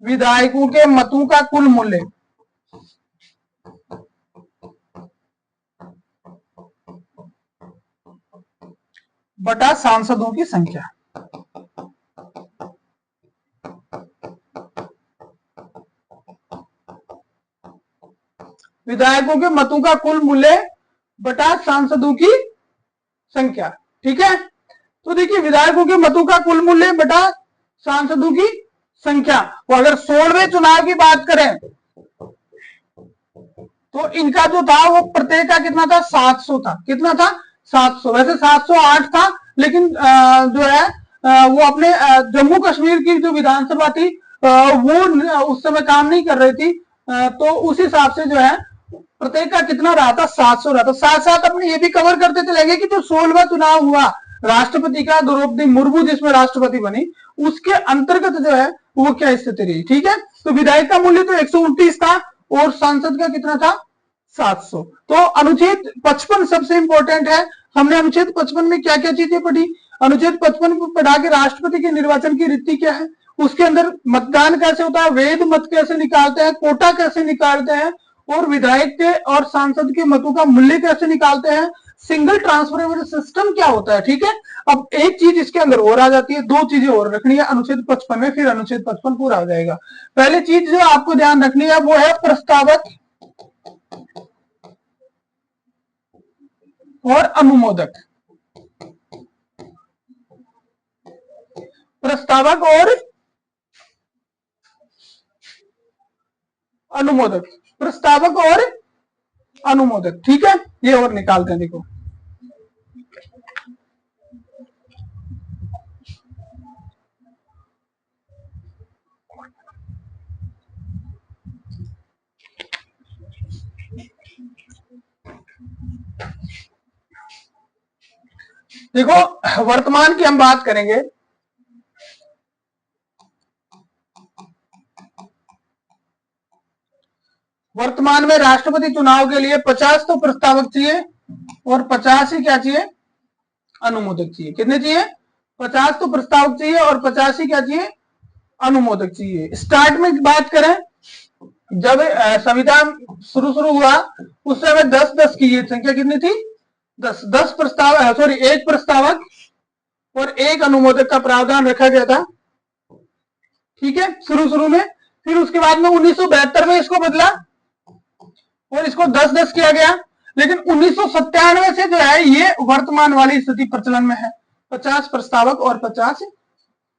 विधायकों के मतों का कुल मूल्य बटा सांसदों की संख्या। विधायकों के मतों का कुल मूल्य बटा सांसदों की संख्या, ठीक है। तो देखिए विधायकों के मतों का कुल मूल्य बटा सांसदों की संख्या। तो अगर 16वें चुनाव की बात करें तो इनका जो था वो प्रत्येक का कितना था? 700 था। कितना था? 700। वैसे 708 था, लेकिन जो है वो अपने जम्मू कश्मीर की जो विधानसभा थी वो उस समय काम नहीं कर रही थी, तो उस हिसाब से जो है प्रत्येक का कितना रहा था? 700 रहा था। साथ साथ अपने ये भी कवर करते चलेंगे कि जो 16वां चुनाव हुआ राष्ट्रपति का, द्रौपदी मुर्मू जिसमें राष्ट्रपति बनी, उसके अंतर्गत जो है वो क्या स्थिति रही, ठीक है। तो विधायक का मूल्य तो 129 था और सांसद का कितना था? 700। तो अनुच्छेद 55 सबसे इंपॉर्टेंट है। हमने अनुच्छेद 55 में क्या क्या चीजें पढ़ी? अनुच्छेद 55 को पढ़ा के राष्ट्रपति के निर्वाचन की रीति क्या है, उसके अंदर मतदान कैसे होता है, वेद मत कैसे निकालते हैं, कोटा कैसे निकालते हैं, और विधायक के और सांसद के मतों का मूल्य कैसे निकालते हैं, सिंगल ट्रांसफरेबल सिस्टम क्या होता है, ठीक है। अब एक चीज इसके अंदर और आ जाती है, दो चीजें और रखनी है अनुच्छेद 55 में, फिर अनुच्छेद 55 पूरा हो जाएगा। पहली चीज जो आपको ध्यान रखनी है वो है प्रस्तावक और अनुमोदक। प्रस्तावक और अनुमोदक, प्रस्तावक और अनुमोदक, ठीक है। ये और निकालते हैं, देखो देखो वर्तमान की हम बात करेंगे। वर्तमान में राष्ट्रपति चुनाव के लिए 50 तो प्रस्तावक चाहिए और 50 ही क्या चाहिए? अनुमोदक चाहिए। कितने चाहिए? 50 तो प्रस्तावक चाहिए और 50 ही क्या चाहिए? अनुमोदक चाहिए। स्टार्ट में बात करें, जब संविधान शुरू हुआ उस समय 10-10 की ये संख्या कितनी थी? 10 प्रस्ताव, सॉरी, एक प्रस्तावक और एक अनुमोदक का प्रावधान रखा गया था, ठीक है, शुरू में। फिर उसके बाद में 1972 में इसको बदला और इसको 10-10 किया गया। लेकिन 1997 से जो है ये वर्तमान वाली स्थिति प्रचलन में है, 50 प्रस्तावक और 50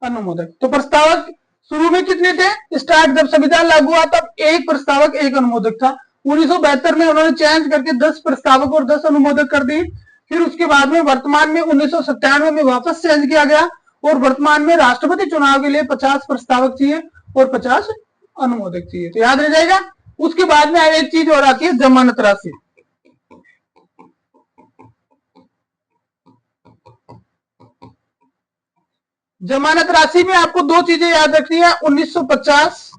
अनुमोदक। तो प्रस्तावक शुरू में कितने थे? स्टार्ट जब संविधान लागू हुआ तब एक प्रस्तावक एक अनुमोदक था। 1972 में उन्होंने चेंज करके 10 प्रस्तावक और 10 अनुमोदक कर दी। फिर उसके बाद में वर्तमान में 1997 में वापस चेंज किया गया और वर्तमान में राष्ट्रपति चुनाव के लिए 50 प्रस्तावक चाहिए और 50 अनुमोदक चाहिए। तो याद रह जाएगा। उसके बाद में एक चीज और आती है, जमानत राशि। जमानत राशि में आपको दो चीजें याद रखनी है, 1950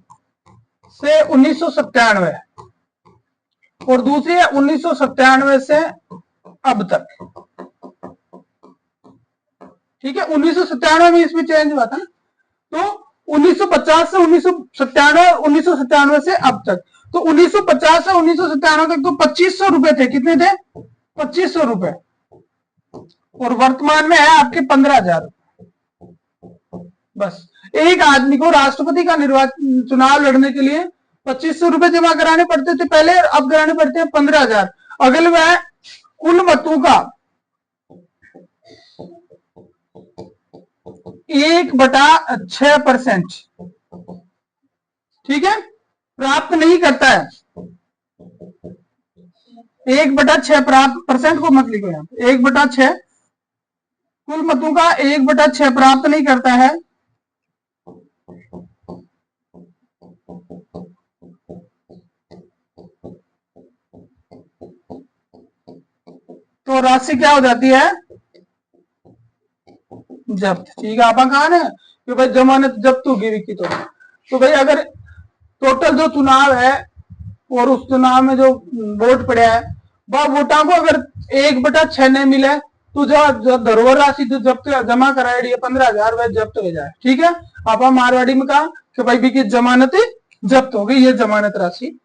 से 1997 और दूसरी है 1997 से अब तक, ठीक है। 1997 में इसमें चेंज हुआ था ना, तो 1950 से 1997 से अब तक। तो 1950 से 1997 तक तो 2500 रुपए थे। कितने थे? 2500 रुपए। और वर्तमान में है आपके 15,000। बस एक आदमी को राष्ट्रपति का निर्वाचन चुनाव लड़ने के लिए 2500 रुपए जमा कराने पड़ते थे पहले, अब कराने पड़ते हैं 15,000। अगले वह कुल मतों का 1/6%, ठीक है, प्राप्त नहीं करता है। 1/6% को मत लिखो यहाँ पे, 1/6 कुल मतों का 1/6 प्राप्त नहीं करता है, तो राशि क्या हो जाती है? जब्त। ठीक है, आप कहां है कि भाई जमानत जब्त होगी विकी। तो भाई अगर टोटल जो चुनाव है और उस चुनाव में जो वोट पड़ा है वह वोटा को अगर 1/6 नहीं मिले तो जो धरोहर राशि जो जब्त जमा कराई है 15,000 वह जब्त हो जाए। ठीक है, आप मारवाड़ी में कहा कि भाई विकी जमानत जब्त हो गई, ये जमानत राशि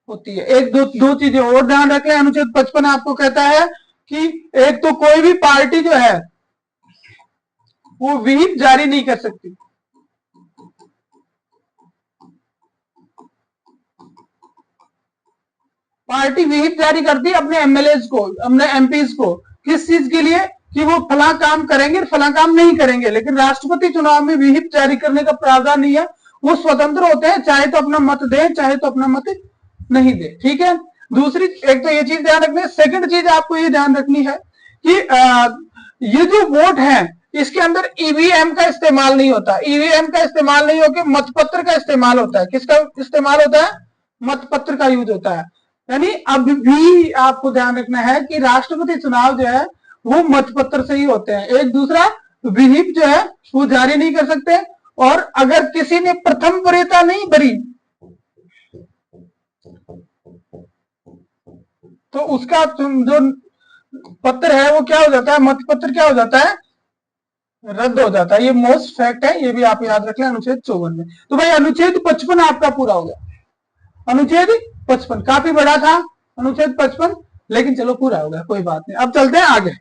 होती है। एक दो चीजें और ध्यान रखें। अनुच्छेद 55 आपको कहता है कि एक तो कोई भी पार्टी जो है वो व्हीप जारी नहीं कर सकती। पार्टी व्हीप जारी करती है अपने एमएलए को, अपने एमपीज को। किस चीज के लिए? कि वो फला काम करेंगे, फला काम नहीं करेंगे। लेकिन राष्ट्रपति चुनाव में व्हीप जारी करने का प्रावधान नहीं है। वो स्वतंत्र होते हैं, चाहे तो अपना मत दें, चाहे तो अपना मत नहीं दे। ठीक है, दूसरी एक तो ये चीज ध्यान रखनी है। सेकंड चीज आपको ये ध्यान रखनी है कि ये जो वोट है इसके अंदर ईवीएम का इस्तेमाल नहीं होता। ईवीएम का इस्तेमाल नहीं होकर मतपत्र का इस्तेमाल होता है। किसका इस्तेमाल होता है? मतपत्र का यूज होता है। यानी अब भी आपको ध्यान रखना है कि राष्ट्रपति चुनाव जो है वो मतपत्र से ही होते हैं। एक दूसरा विहिप जो है वो जारी नहीं कर सकते। और अगर किसी ने प्रथम वरीयता नहीं भरी तो उसका जो पत्र है वो क्या हो जाता है? मतपत्र क्या हो जाता है? रद्द हो जाता है। ये मोस्ट फैक्ट है, ये भी आप याद रख लें अनुच्छेद 54 में। तो भाई अनुच्छेद 55 आपका पूरा हो गया। अनुच्छेद 55 काफी बड़ा था अनुच्छेद 55, लेकिन चलो पूरा हो गया, कोई बात नहीं। अब चलते हैं आगे।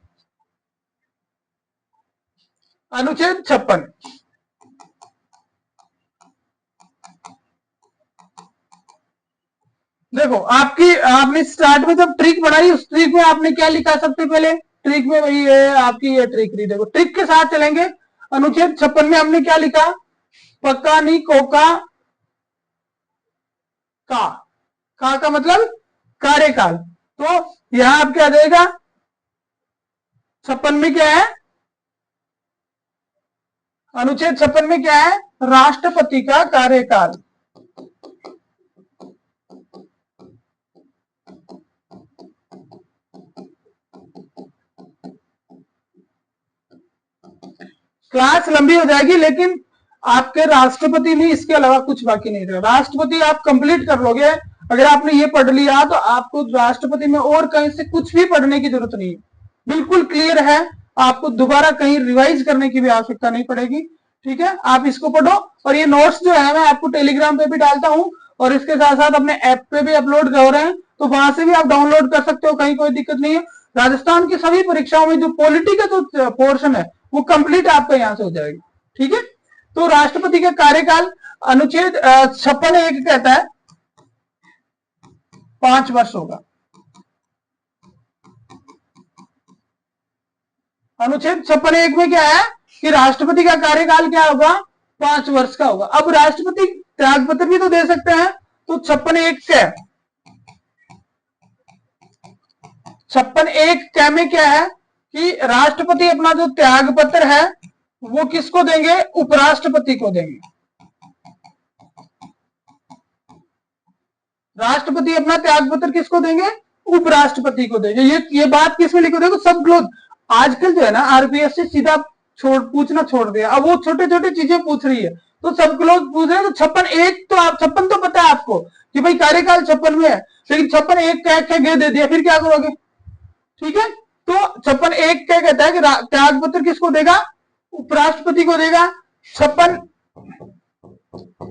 अनुच्छेद 56। देखो आपने स्टार्ट में जब ट्रिक बनाई उस ट्रिक में आपने क्या लिखा? सबसे पहले ट्रिक में वही है आपकी ये ट्रिक नहीं। देखो ट्रिक के साथ चलेंगे। अनुच्छेद 56 में हमने क्या लिखा? पक्का नहीं कोका का मतलब कार्यकाल। तो यहां आप क्या देगा? 56 में क्या है? अनुच्छेद 56 में क्या है? राष्ट्रपति का कार्यकाल। क्लास लंबी हो जाएगी लेकिन आपके राष्ट्रपति में इसके अलावा कुछ बाकी नहीं रहेगा। राष्ट्रपति आप कंप्लीट कर लोगे। अगर आपने ये पढ़ लिया तो आपको राष्ट्रपति में और कहीं से कुछ भी पढ़ने की जरूरत नहीं है, बिल्कुल क्लियर है। आपको दोबारा कहीं रिवाइज करने की भी आवश्यकता नहीं पड़ेगी। ठीक है, आप इसको पढ़ो। और ये नोट्स जो है मैं आपको टेलीग्राम पे भी डालता हूं और इसके साथ साथ अपने ऐप पे भी अपलोड हो रहे हैं, तो वहां से भी आप डाउनलोड कर सकते हो, कहीं कोई दिक्कत नहीं है। राजस्थान की सभी परीक्षाओं में जो पॉलिटी का जो पोर्शन है वो कंप्लीट आपका यहां से हो जाएगा। ठीक है, तो राष्ट्रपति का कार्यकाल अनुच्छेद 56(1) कहता है 5 वर्ष होगा। अनुच्छेद 56(1) में क्या है कि राष्ट्रपति का कार्यकाल क्या होगा? 5 वर्ष का होगा। अब राष्ट्रपति त्याग पत्र भी तो दे सकते हैं। तो 56(1) क्या है? 56(1) क्या में क्या है कि राष्ट्रपति अपना जो त्याग पत्र है वो किसको देंगे? उपराष्ट्रपति को देंगे। राष्ट्रपति अपना त्याग पत्र किसको देंगे? उपराष्ट्रपति को देंगे। ये बात किसमें लिखो? देखो सब क्लोज। आजकल जो है ना आरपीएस से सीधा पूछना छोड़ दिया, अब वो छोटे छोटे चीजें पूछ रही है। तो सब लोग पूछ रहे हैं। तो 56(1) तो आप 56 तो पता है आपको कि भाई कार्यकाल 56 में है, लेकिन 56(1) क्या दे दिया, फिर क्या करोगे? ठीक है, तो 56(1) क्या कहता है कि त्याग पत्र किसको देगा? उपराष्ट्रपति को देगा। 56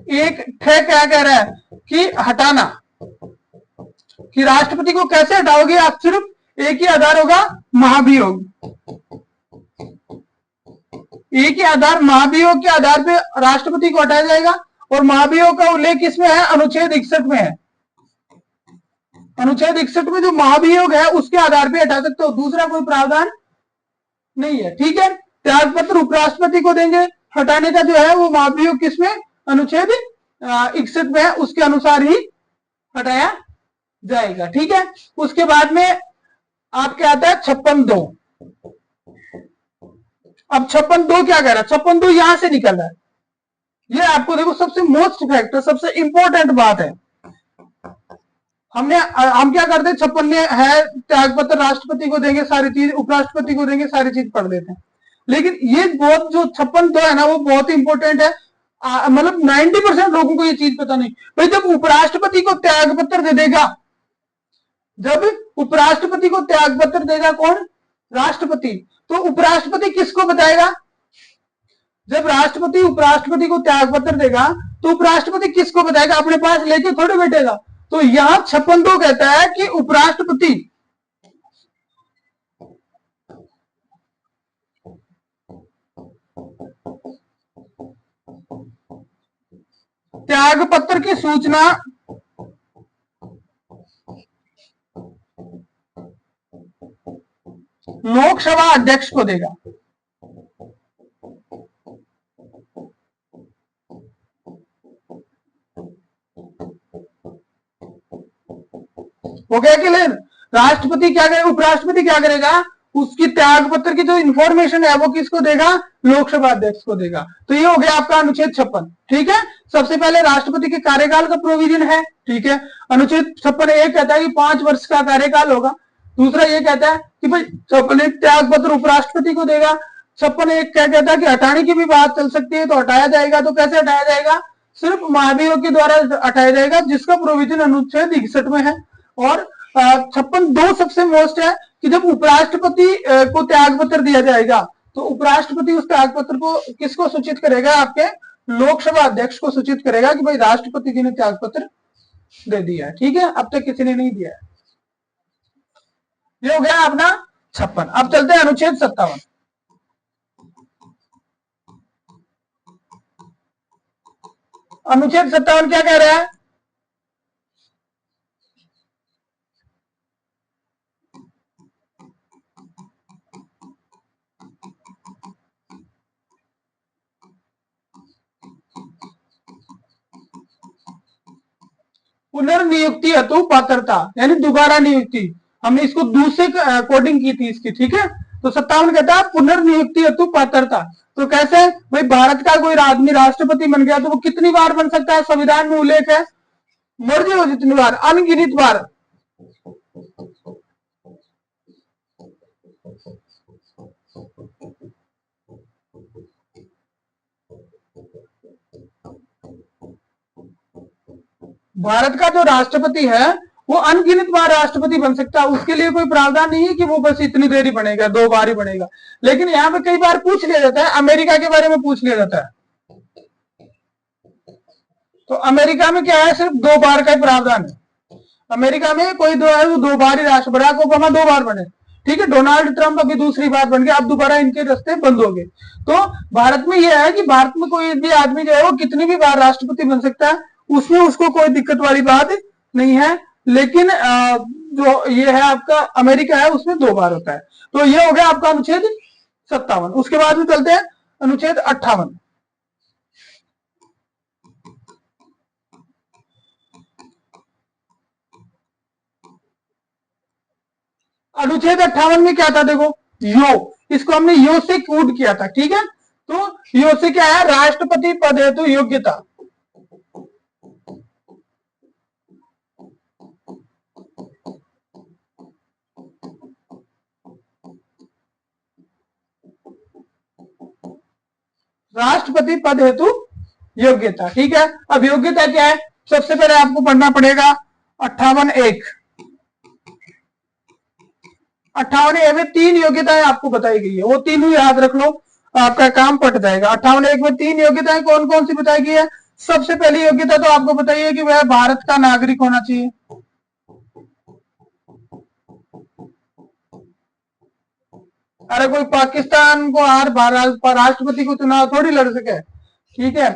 एक ठे क्या कह रहा है कि हटाना, कि राष्ट्रपति को कैसे हटाओगे आप, सिर्फ एक ही आधार होगा, महाभियोग। एक ही आधार, महाभियोग के आधार पे राष्ट्रपति को हटाया जाएगा। और महाभियोग का उल्लेख किसमें है, अनुच्छेद 61 में है। अनुच्छेद 61 में जो महाभियोग है उसके आधार पे हटा सकते हो, दूसरा कोई प्रावधान नहीं है। ठीक है, त्याग पत्र उपराष्ट्रपति को देंगे, हटाने का जो है वो महाभियोग किसमें, अनुच्छेद 61 में है, उसके अनुसार ही हटाया जाएगा। ठीक है, उसके बाद में आपके आता है 56(2). अब 56(2) क्या कह रहा है, 56(2) यहां से निकल रहा है। ये आपको देखो सबसे मोस्ट फैक्टर, सबसे इंपॉर्टेंट बात है। हम क्या करते हैं, 56 है त्याग पत्र, राष्ट्रपति को देंगे सारी चीज, उपराष्ट्रपति को देंगे सारी चीज, पढ़ देते हैं। लेकिन ये बहुत जो 56(2) है ना, वो बहुत इंपॉर्टेंट है। मतलब 90% लोगों को ये चीज पता नहीं। भाई जब उपराष्ट्रपति को त्याग पत्र दे देगा, जब उपराष्ट्रपति को त्याग पत्र देगा कौन, राष्ट्रपति, तो उपराष्ट्रपति किसको बताएगा, जब राष्ट्रपति उपराष्ट्रपति को त्याग पत्र देगा तो उपराष्ट्रपति किसको बताएगा, अपने पास लेके थोड़े बैठेगा। तो यहां 56(2) कहता है कि उपराष्ट्रपति त्याग पत्र की सूचना लोकसभा अध्यक्ष को देगा। हो गया क्लियर। राष्ट्रपति क्या करेगा, उपराष्ट्रपति क्या करेगा, उसकी त्याग पत्र की जो इंफॉर्मेशन है वो किसको देगा, लोकसभा अध्यक्ष को देगा। तो ये हो गया आपका अनुच्छेद 56। ठीक है, सबसे पहले राष्ट्रपति के कार्यकाल का प्रोविजन है। ठीक है, अनुच्छेद 56 एक कहता है कि 5 वर्ष का कार्यकाल होगा। दूसरा ये कहता है कि भाई 56 त्याग पत्र उपराष्ट्रपति को देगा। 56 क्या कहता है कि हटाने की भी बात चल सकती है, तो हटाया जाएगा। तो कैसे हटाया जाएगा, सिर्फ महाभियोग के द्वारा हटाया जाएगा, जिसका प्रोविजन अनुच्छेद 61 में है। और 56(2) सबसे मोस्ट है कि जब उपराष्ट्रपति को त्याग पत्र दिया जाएगा तो उपराष्ट्रपति उस त्याग पत्र को किसको सूचित करेगा, आपके लोकसभा अध्यक्ष को सूचित करेगा कि भाई राष्ट्रपति जी ने त्याग पत्र दे दिया है। ठीक है, अब तक किसी ने नहीं दिया है। ये हो गया अपना 56। अब चलते हैं अनुच्छेद 57। अनुच्छेद 57 क्या कह रहा है, पुनर्नियुक्ति हेतु पात्रता, यानी दोबारा नियुक्ति। हमने इसको दूसरे कोडिंग की थी इसकी। ठीक है, तो 57 कहता है पुनर्नियुक्ति हेतु पात्रता। तो कैसे, भाई भारत का कोई आदमी राष्ट्रपति बन गया तो वो कितनी बार बन सकता है, संविधान में उल्लेख है, मर्जी हो जितनी बार, अनगिनत बार। भारत का जो राष्ट्रपति है वो अनगिनत बार राष्ट्रपति बन सकता है। उसके लिए कोई प्रावधान नहीं है कि वो बस इतनी देर ही बनेगा, 2 बार ही बनेगा। लेकिन यहाँ पे कई बार पूछ लिया जाता है, अमेरिका के बारे में पूछ लिया जाता है। तो अमेरिका में क्या है, सिर्फ 2 बार का ही प्रावधान है। अमेरिका में कोई दो है वो 2 बार ही राष्ट्र, बराक ओबामा 2 बार बने। ठीक है, डोनाल्ड ट्रंप अभी दूसरी बार बन गया, अब दोबारा इनके रास्ते बंद हो गए। तो भारत में यह है कि भारत में कोई भी आदमी जो है वो कितनी भी बार राष्ट्रपति बन सकता है, उसमें उसको कोई दिक्कत वाली बात नहीं है। लेकिन जो ये है आपका अमेरिका है उसमें 2 बार होता है। तो ये हो गया आपका अनुच्छेद 57। उसके बाद में चलते हैं अनुच्छेद 58। अनुच्छेद 58 में क्या था, देखो यो, इसको हमने यो से कूट किया था। ठीक है, तो यो से क्या है, राष्ट्रपति पद हेतु योग्यता। राष्ट्रपति पद हेतु योग्यता। ठीक है, अब योग्यता क्या है, सबसे पहले आपको पढ़ना पड़ेगा 58(1). 58(1) में 3 योग्यताएं आपको बताई गई है, वो तीनों याद रख लो, आपका काम पट जाएगा। 58(1) में 3 योग्यताएं कौन कौन सी बताई गई है, सबसे पहली योग्यता तो आपको बताइए कि वह भारत का नागरिक होना चाहिए। अरे कोई पाकिस्तान को हर राष्ट्रपति को चुनाव थोड़ी लड़ सके, ठीक है।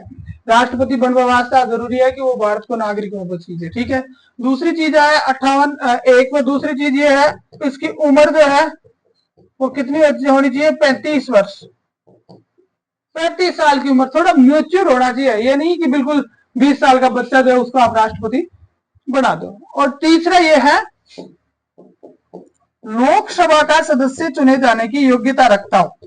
राष्ट्रपति बनने वास्ते जरूरी है कि वो भारत को नागरिक हो चीज, ठीक है। दूसरी चीज है 58(1) में, दूसरी चीज ये है इसकी उम्र जो है वो कितनी होनी चाहिए, 35 वर्ष, 35 साल की उम्र, थोड़ा म्यूच्योर होना चाहिए, ये नहीं कि बिल्कुल 20 साल का बच्चा जो है उसको आप राष्ट्रपति बना दो। और तीसरा ये है लोकसभा का सदस्य चुने जाने की योग्यता रखता हो।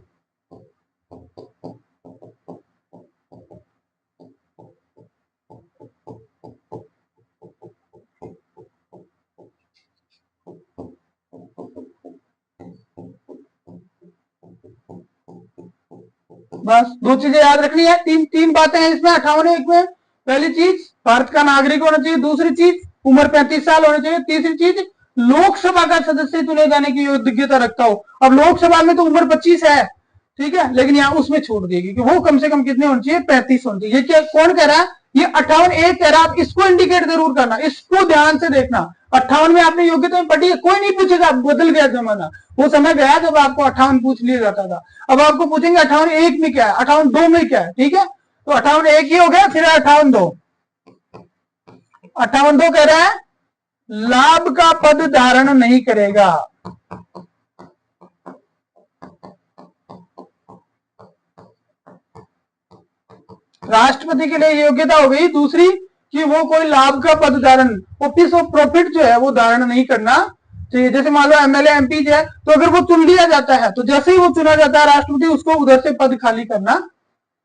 बस दो चीजें याद रखनी है, तीन बातें हैं इसमें 58(1) में। पहली चीज भारत का नागरिक होना चाहिए, दूसरी चीज उम्र 35 साल होनी चाहिए, तीसरी चीज लोकसभा का सदस्य चुने जाने की योग्यता रखता हो। अब लोकसभा में तो उम्र 25 है, ठीक है, लेकिन यहाँ उसमें छोड़ देगी कि वो कम से कम कितने होनी चाहिए, 35 होनी चाहिए। ये क्या कौन कह रहा है, ये 58(1) कह रहा है। आप इसको इंडिकेट जरूर करना, इसको ध्यान से देखना। 58 में आपने योग्यता में पढ़ी है, कोई नहीं पूछेगा, बदल गया जमाना, वो समय गया जब आपको 58 पूछ लिया जाता था। अब आपको पूछेंगे 58(1) में क्या है, 58(2) में क्या है, ठीक है। तो 58(1) ही हो गया, फिर 58(2). 58(2) कह रहा है लाभ का पद धारण नहीं करेगा। राष्ट्रपति के लिए योग्यता हो गई दूसरी कि वो कोई लाभ का पद धारण, ऑफिस ऑफ प्रॉफिट जो है वो धारण नहीं करना चाहिए। जैसे मान लो एमएलए एमपी जो है, तो अगर वो चुन लिया जाता है तो जैसे ही वो चुना जाता है राष्ट्रपति, उसको उधर से पद खाली करना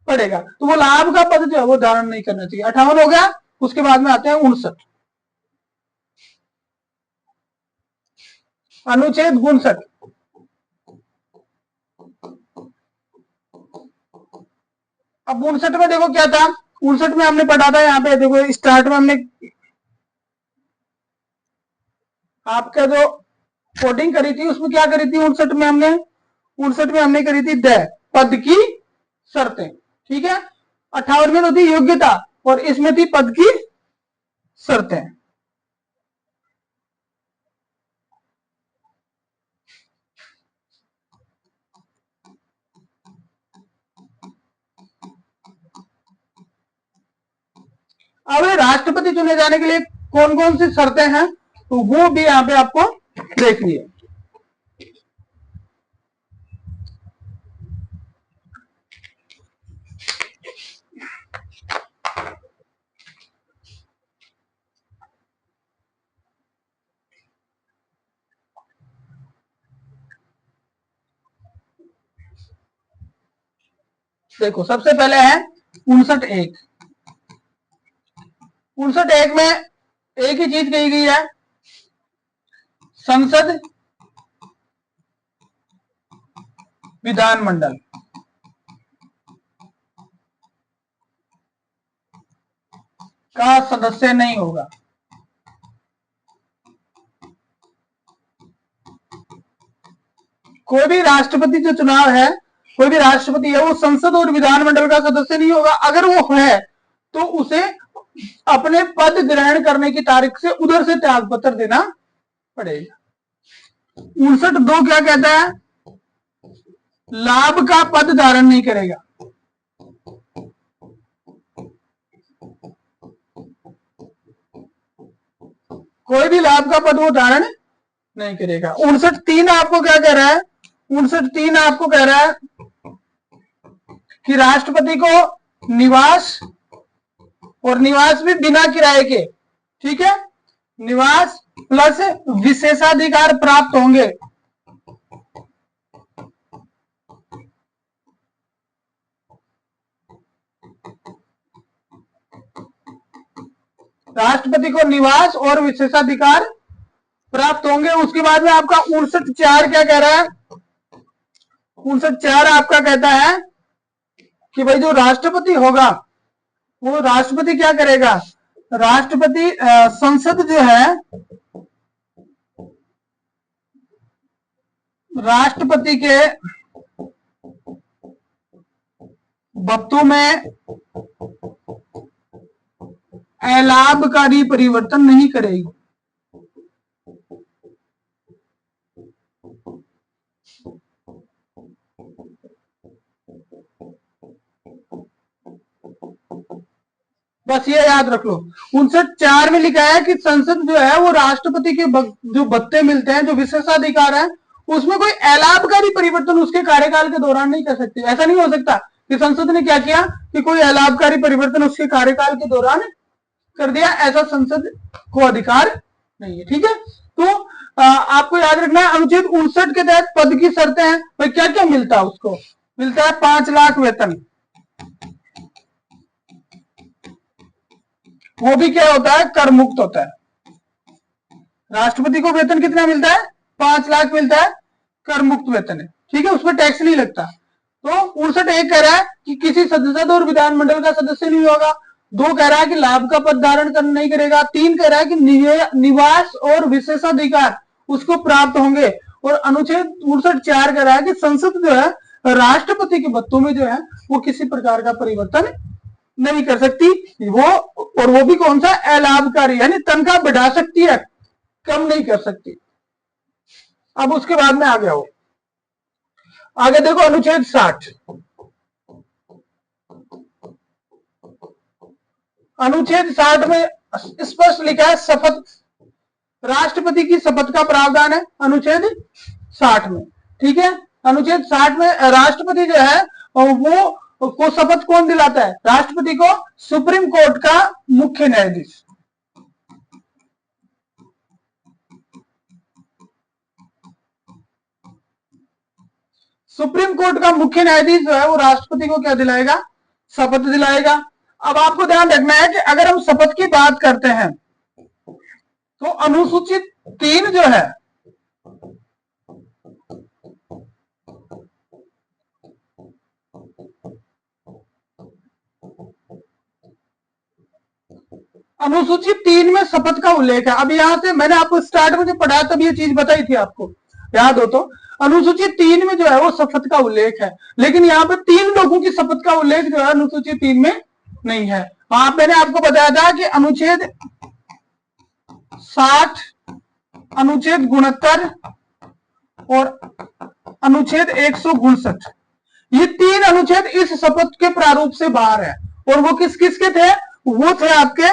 पड़ेगा। तो वो लाभ का पद जो है वो धारण नहीं करना चाहिए। 58 हो गया, उसके बाद में आते हैं 59, अनुच्छेद 59। अब 59 में देखो क्या था, 59 में हमने पढ़ा था, यहाँ पे देखो स्टार्ट में हमने आपका जो कोडिंग करी थी उसमें क्या करी थी, 59 में हमने करी थी द पद की शर्तें, ठीक है। 58 में तो थी योग्यता और इसमें थी पद की शर्तें। अब राष्ट्रपति चुने जाने के लिए कौन कौन सी शर्तें हैं, तो वो भी यहां पे आपको देखनी है। देखो सबसे पहले है 59(1). 59(1) में एक ही चीज कही गई है, संसद विधानमंडल का सदस्य नहीं होगा। कोई भी राष्ट्रपति जो चुनाव है, कोई भी राष्ट्रपति है वो संसद और विधानमंडल का सदस्य नहीं होगा। अगर वो है तो उसे अपने पद ग्रहण करने की तारीख से उधर से त्याग पत्र देना पड़ेगा। 59(2) क्या कहता है, लाभ का पद धारण नहीं करेगा। कोई भी लाभ का पद वो धारण नहीं करेगा। 59(3) आपको क्या कह रहा है, 59(3) आपको कह रहा है कि राष्ट्रपति को निवास, और निवास भी बिना किराए के, ठीक है, निवास प्लस विशेषाधिकार प्राप्त होंगे। राष्ट्रपति को निवास और विशेषाधिकार प्राप्त होंगे। उसके बाद में आपका 59(4) क्या कह रहा है, 59(4) आपका कहता है कि भाई जो राष्ट्रपति होगा वो राष्ट्रपति क्या करेगा, राष्ट्रपति संसद जो है, राष्ट्रपति के वक्तों में अलाभकारी परिवर्तन नहीं करेगी। बस ये याद रख लो। 59(4) में लिखा है कि संसद जो है वो राष्ट्रपति के जो भत्ते मिलते हैं, जो विशेषाधिकार है, उसमें कोई अलाभकारी परिवर्तन उसके कार्यकाल के दौरान नहीं कर सकती। ऐसा नहीं हो सकता कि संसद ने क्या किया कि कोई अलाभकारी परिवर्तन उसके कार्यकाल के दौरान कर दिया, ऐसा संसद को अधिकार नहीं है। ठीक है, तो आपको याद रखना है अनुच्छेद 59 के तहत पद की शर्तें हैं। भाई क्या क्या मिलता है उसको? मिलता है 5 लाख वेतन। वो भी क्या होता है? कर मुक्त होता है। राष्ट्रपति को वेतन कितना मिलता है? 5 लाख मिलता है, कर मुक्त वेतन है। ठीक है, उसमें टैक्स नहीं लगता। तो 59(1) कह रहा है कि किसी सदस्य और विधानमंडल का सदस्य नहीं होगा। 2 कह रहा है कि लाभ का पद धारण कर नहीं करेगा। 3 कह रहा है कि निवास और विशेषाधिकार उसको प्राप्त होंगे। और अनुच्छेद 59(4) कह रहा है कि संसद जो है राष्ट्रपति के भत्तों में जो है वो किसी प्रकार का परिवर्तन नहीं कर सकती। वो, और वो भी कौन सा? अलाभकारी, यानी तनख्वाह बढ़ा सकती है, कम नहीं कर सकती। अब उसके बाद में आगे आओ, आगे देखो अनुच्छेद 60। अनुच्छेद 60 में स्पष्ट लिखा है शपथ, राष्ट्रपति की शपथ का प्रावधान है अनुच्छेद 60 में। ठीक है, अनुच्छेद 60 में राष्ट्रपति जो है वो को शपथ कौन दिलाता है? राष्ट्रपति को सुप्रीम कोर्ट का मुख्य न्यायाधीश। सुप्रीम कोर्ट का मुख्य न्यायाधीश जो है वो राष्ट्रपति को क्या दिलाएगा? शपथ दिलाएगा। अब आपको ध्यान रखना है कि अगर हम शपथ की बात करते हैं तो अनुसूचित 3 जो है अनुसूचित 3 में शपथ का उल्लेख है। अब यहां से मैंने आपको स्टार्ट में जो पढ़ाया तब ये चीज बताई थी, आपको याद हो तो। अनुसूचित 3 में जो है वो शपथ का उल्लेख है, लेकिन यहाँ पे 3 लोगों की शपथ का उल्लेख जो है अनुसूचित 3 में नहीं है। वहां मैंने आपको बताया था कि अनुच्छेद 60, अनुच्छेद 69 और अनुच्छेद 159, ये 3 अनुच्छेद इस शपथ के प्रारूप से बाहर है। और वो किस किस के थे? वो थे आपके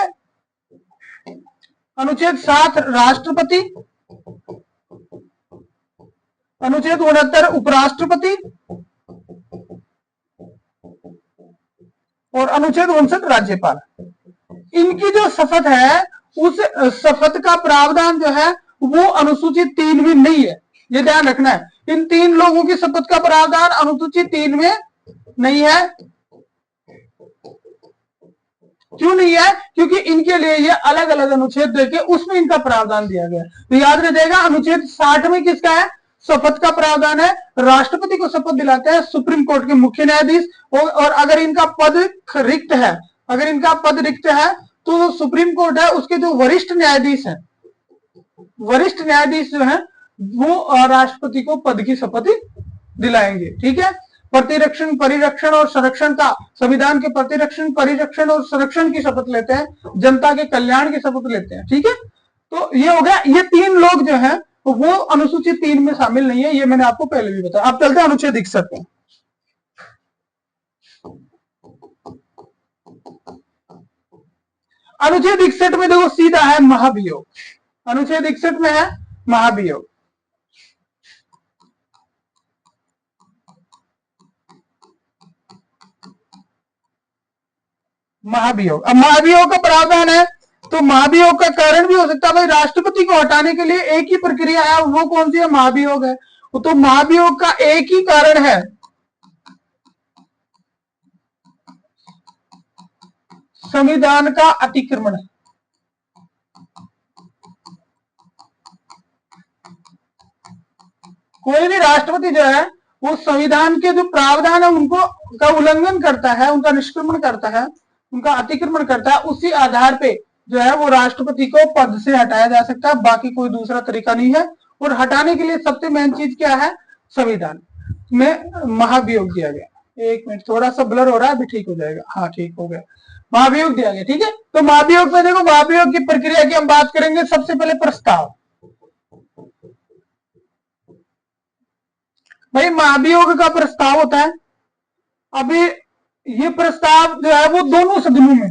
अनुच्छेद 60 राष्ट्रपति, अनुच्छेद 69 उपराष्ट्रपति और अनुच्छेद 59 राज्यपाल। इनकी जो शपथ है उस शपथ का प्रावधान जो है वो अनुसूचित 3 में नहीं है, ये ध्यान रखना है। इन 3 लोगों की शपथ का प्रावधान अनुसूचित 3 में नहीं है। क्यों नहीं है? क्योंकि इनके लिए ये अलग अलग अनुच्छेद देके उसमें इनका प्रावधान दिया गया। तो याद रखिएगा अनुच्छेद 60 में किसका है? शपथ का प्रावधान है। राष्ट्रपति को शपथ दिलाते हैं सुप्रीम कोर्ट के मुख्य न्यायाधीश। और अगर इनका पद रिक्त है, अगर इनका पद रिक्त है तो सुप्रीम कोर्ट है उसके जो वरिष्ठ न्यायाधीश है, वरिष्ठ न्यायाधीश जो है वो राष्ट्रपति को पद की शपथ दिलाएंगे। ठीक है, प्रतिरक्षण, परिरक्षण और संरक्षण का, संविधान के प्रतिरक्षण, परिरक्षण और संरक्षण की शपथ लेते हैं, जनता के कल्याण की शपथ लेते हैं। ठीक है, तो ये हो गया। ये 3 लोग जो है वो अनुसूचित 3 में शामिल नहीं है, ये मैंने आपको पहले भी बताया। अब चलते हैं अनुच्छेद 61 पे। अनुच्छेद 61 में देखो सीधा है महाभियोग। अनुच्छेद 61 में है महाभियोग। महाभियोग, अब महाभियोग का प्रावधान है तो महाभियोग का कारण भी हो सकता है भाई राष्ट्रपति को हटाने के लिए एक ही प्रक्रिया है, वो कौन सी है? महाभियोग है। तो महाभियोग का एक ही कारण है, संविधान का अतिक्रमण। कोई भी राष्ट्रपति जो है वो संविधान के जो प्रावधान है उनको का उल्लंघन करता है, उनका निष्क्रमण करता है, उनका अतिक्रमण करता है, उसी आधार पे जो है वो राष्ट्रपति को पद से हटाया जा सकता है। बाकी कोई दूसरा तरीका नहीं है। और हटाने के लिए सबसे मेन चीज क्या है? संविधान में महाभियोग दिया गया। एक मिनट, थोड़ा सा ब्लर हो रहा है, अभी ठीक हो जाएगा। हाँ ठीक हो गया। महाभियोग दिया गया। ठीक है, तो महाभियोग में देखो, महाभियोग की प्रक्रिया की हम बात करेंगे। सबसे पहले प्रस्ताव। भाई महाभियोग का प्रस्ताव होता है। अभी ये प्रस्ताव जो है वो दोनों सदनों में,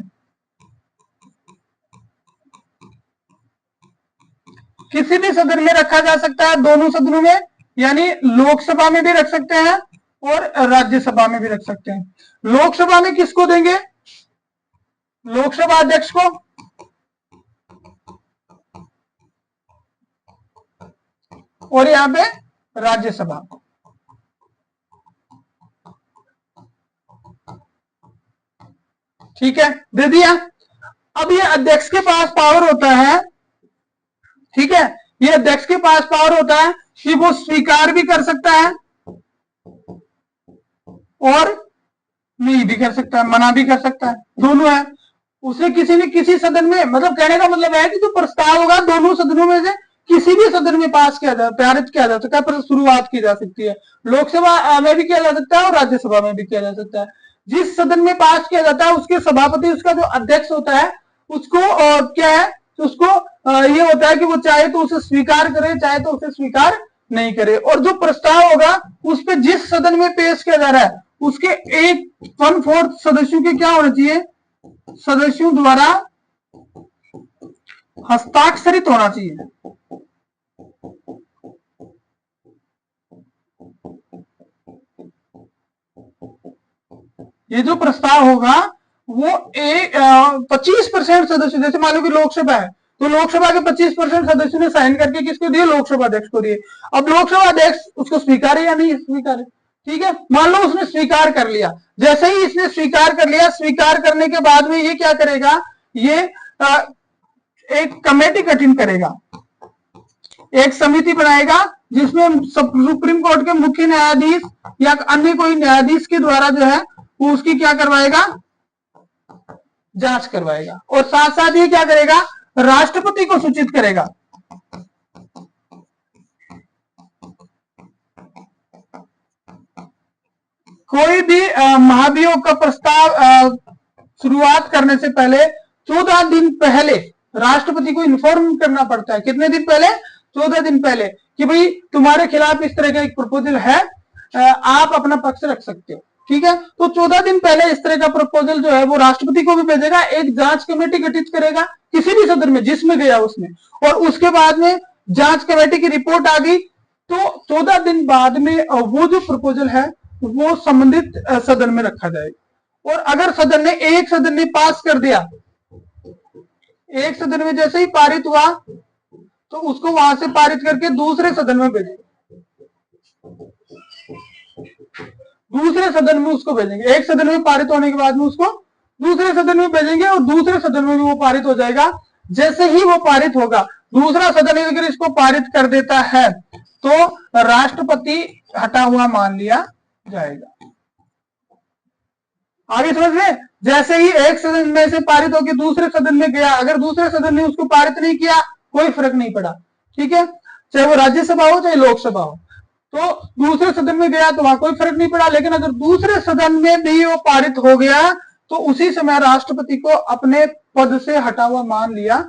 किसी भी सदन में रखा जा सकता है, दोनों सदनों में, यानी लोकसभा में भी रख सकते हैं और राज्यसभा में भी रख सकते हैं। लोकसभा में किसको देंगे? लोकसभा अध्यक्ष को, और यहां पे राज्यसभा को। ठीक है, दे दिया। अब ये अध्यक्ष के पास पावर होता है, ठीक है, ये अध्यक्ष के पास पावर होता है कि वो स्वीकार भी कर सकता है और नहीं भी कर सकता है, मना भी कर सकता है, दोनों है। उसे किसी ने किसी सदन में, मतलब कहने का मतलब है कि जो प्रस्ताव होगा दोनों सदनों में से किसी भी सदन में पास किया जा, पारित किया जा सकता है, पर शुरुआत की जा सकती है। लोकसभा में भी किया जा सकता है और राज्यसभा में भी किया जा सकता है। जिस सदन में पास किया जाता है उसके सभापति, उसका जो अध्यक्ष होता है, उसको क्या है, उसको ये होता है कि वो चाहे तो उसे स्वीकार करे, चाहे तो उसे स्वीकार नहीं करे। और जो प्रस्ताव होगा उस पर जिस सदन में पेश किया जा रहा है उसके 1/4 सदस्यों के क्या होना चाहिए? सदस्यों द्वारा हस्ताक्षरित होना चाहिए। ये जो प्रस्ताव होगा वो 25% सदस्य, जैसे मान लो कि लोकसभा है तो लोकसभा के 25% सदस्यों ने साइन करके किसको दिए? लोकसभा अध्यक्ष को दिए। अब लोकसभा अध्यक्ष उसको स्वीकार है या नहीं स्वीकार है? ठीक है, मान लो उसने स्वीकार कर लिया। जैसे ही इसने स्वीकार कर लिया, स्वीकार करने के बाद में ये क्या करेगा? ये एक कमेटी गठन करेगा, एक समिति बनाएगा जिसमें सुप्रीम कोर्ट के मुख्य न्यायाधीश या अन्य कोई न्यायाधीश के द्वारा जो है वो उसकी क्या करवाएगा? जांच करवाएगा। और साथ साथ ये क्या करेगा? राष्ट्रपति को सूचित करेगा। कोई भी महाभियोग का प्रस्ताव शुरुआत करने से पहले 14 दिन पहले राष्ट्रपति को इन्फॉर्म करना पड़ता है। कितने दिन पहले? 14 दिन पहले, कि भाई तुम्हारे खिलाफ इस तरह का एक प्रपोजल है, आप अपना पक्ष रख सकते हो। ठीक है, तो 14 दिन पहले इस तरह का प्रपोजल जो है वो राष्ट्रपति को भी भेजेगा। एक जांच कमेटी गठित करेगा किसी भी सदन में जिसमें गया उसमें, और उसके बाद में जांच कमेटी की रिपोर्ट आ गई तो 14 दिन बाद में वो जो प्रपोजल है वो संबंधित सदन में रखा जाएगा। और अगर एक सदन ने पास कर दिया, एक सदन में जैसे ही पारित हुआ तो उसको वहां से पारित करके दूसरे सदन में भेजेंगे, दूसरे सदन में उसको भेजेंगे। एक सदन में पारित होने के बाद में उसको दूसरे सदन में भेजेंगे और दूसरे सदन में भी वो पारित हो जाएगा। जैसे ही वो पारित होगा, दूसरा सदन अगर इसको पारित कर देता है तो राष्ट्रपति हटा हुआ मान लिया जाएगा। आगे समझ में? जैसे ही एक सदन में से पारित होकर दूसरे सदन में गया, अगर दूसरे सदन ने उसको पारित नहीं किया कोई फर्क नहीं पड़ा। ठीक है, चाहे वो राज्यसभा हो चाहे लोकसभा हो, तो दूसरे सदन में गया तो वहां कोई फर्क नहीं पड़ा। लेकिन अगर दूसरे सदन में भी वो पारित हो गया तो उसी समय राष्ट्रपति को अपने पद से हटा हुआ मान लिया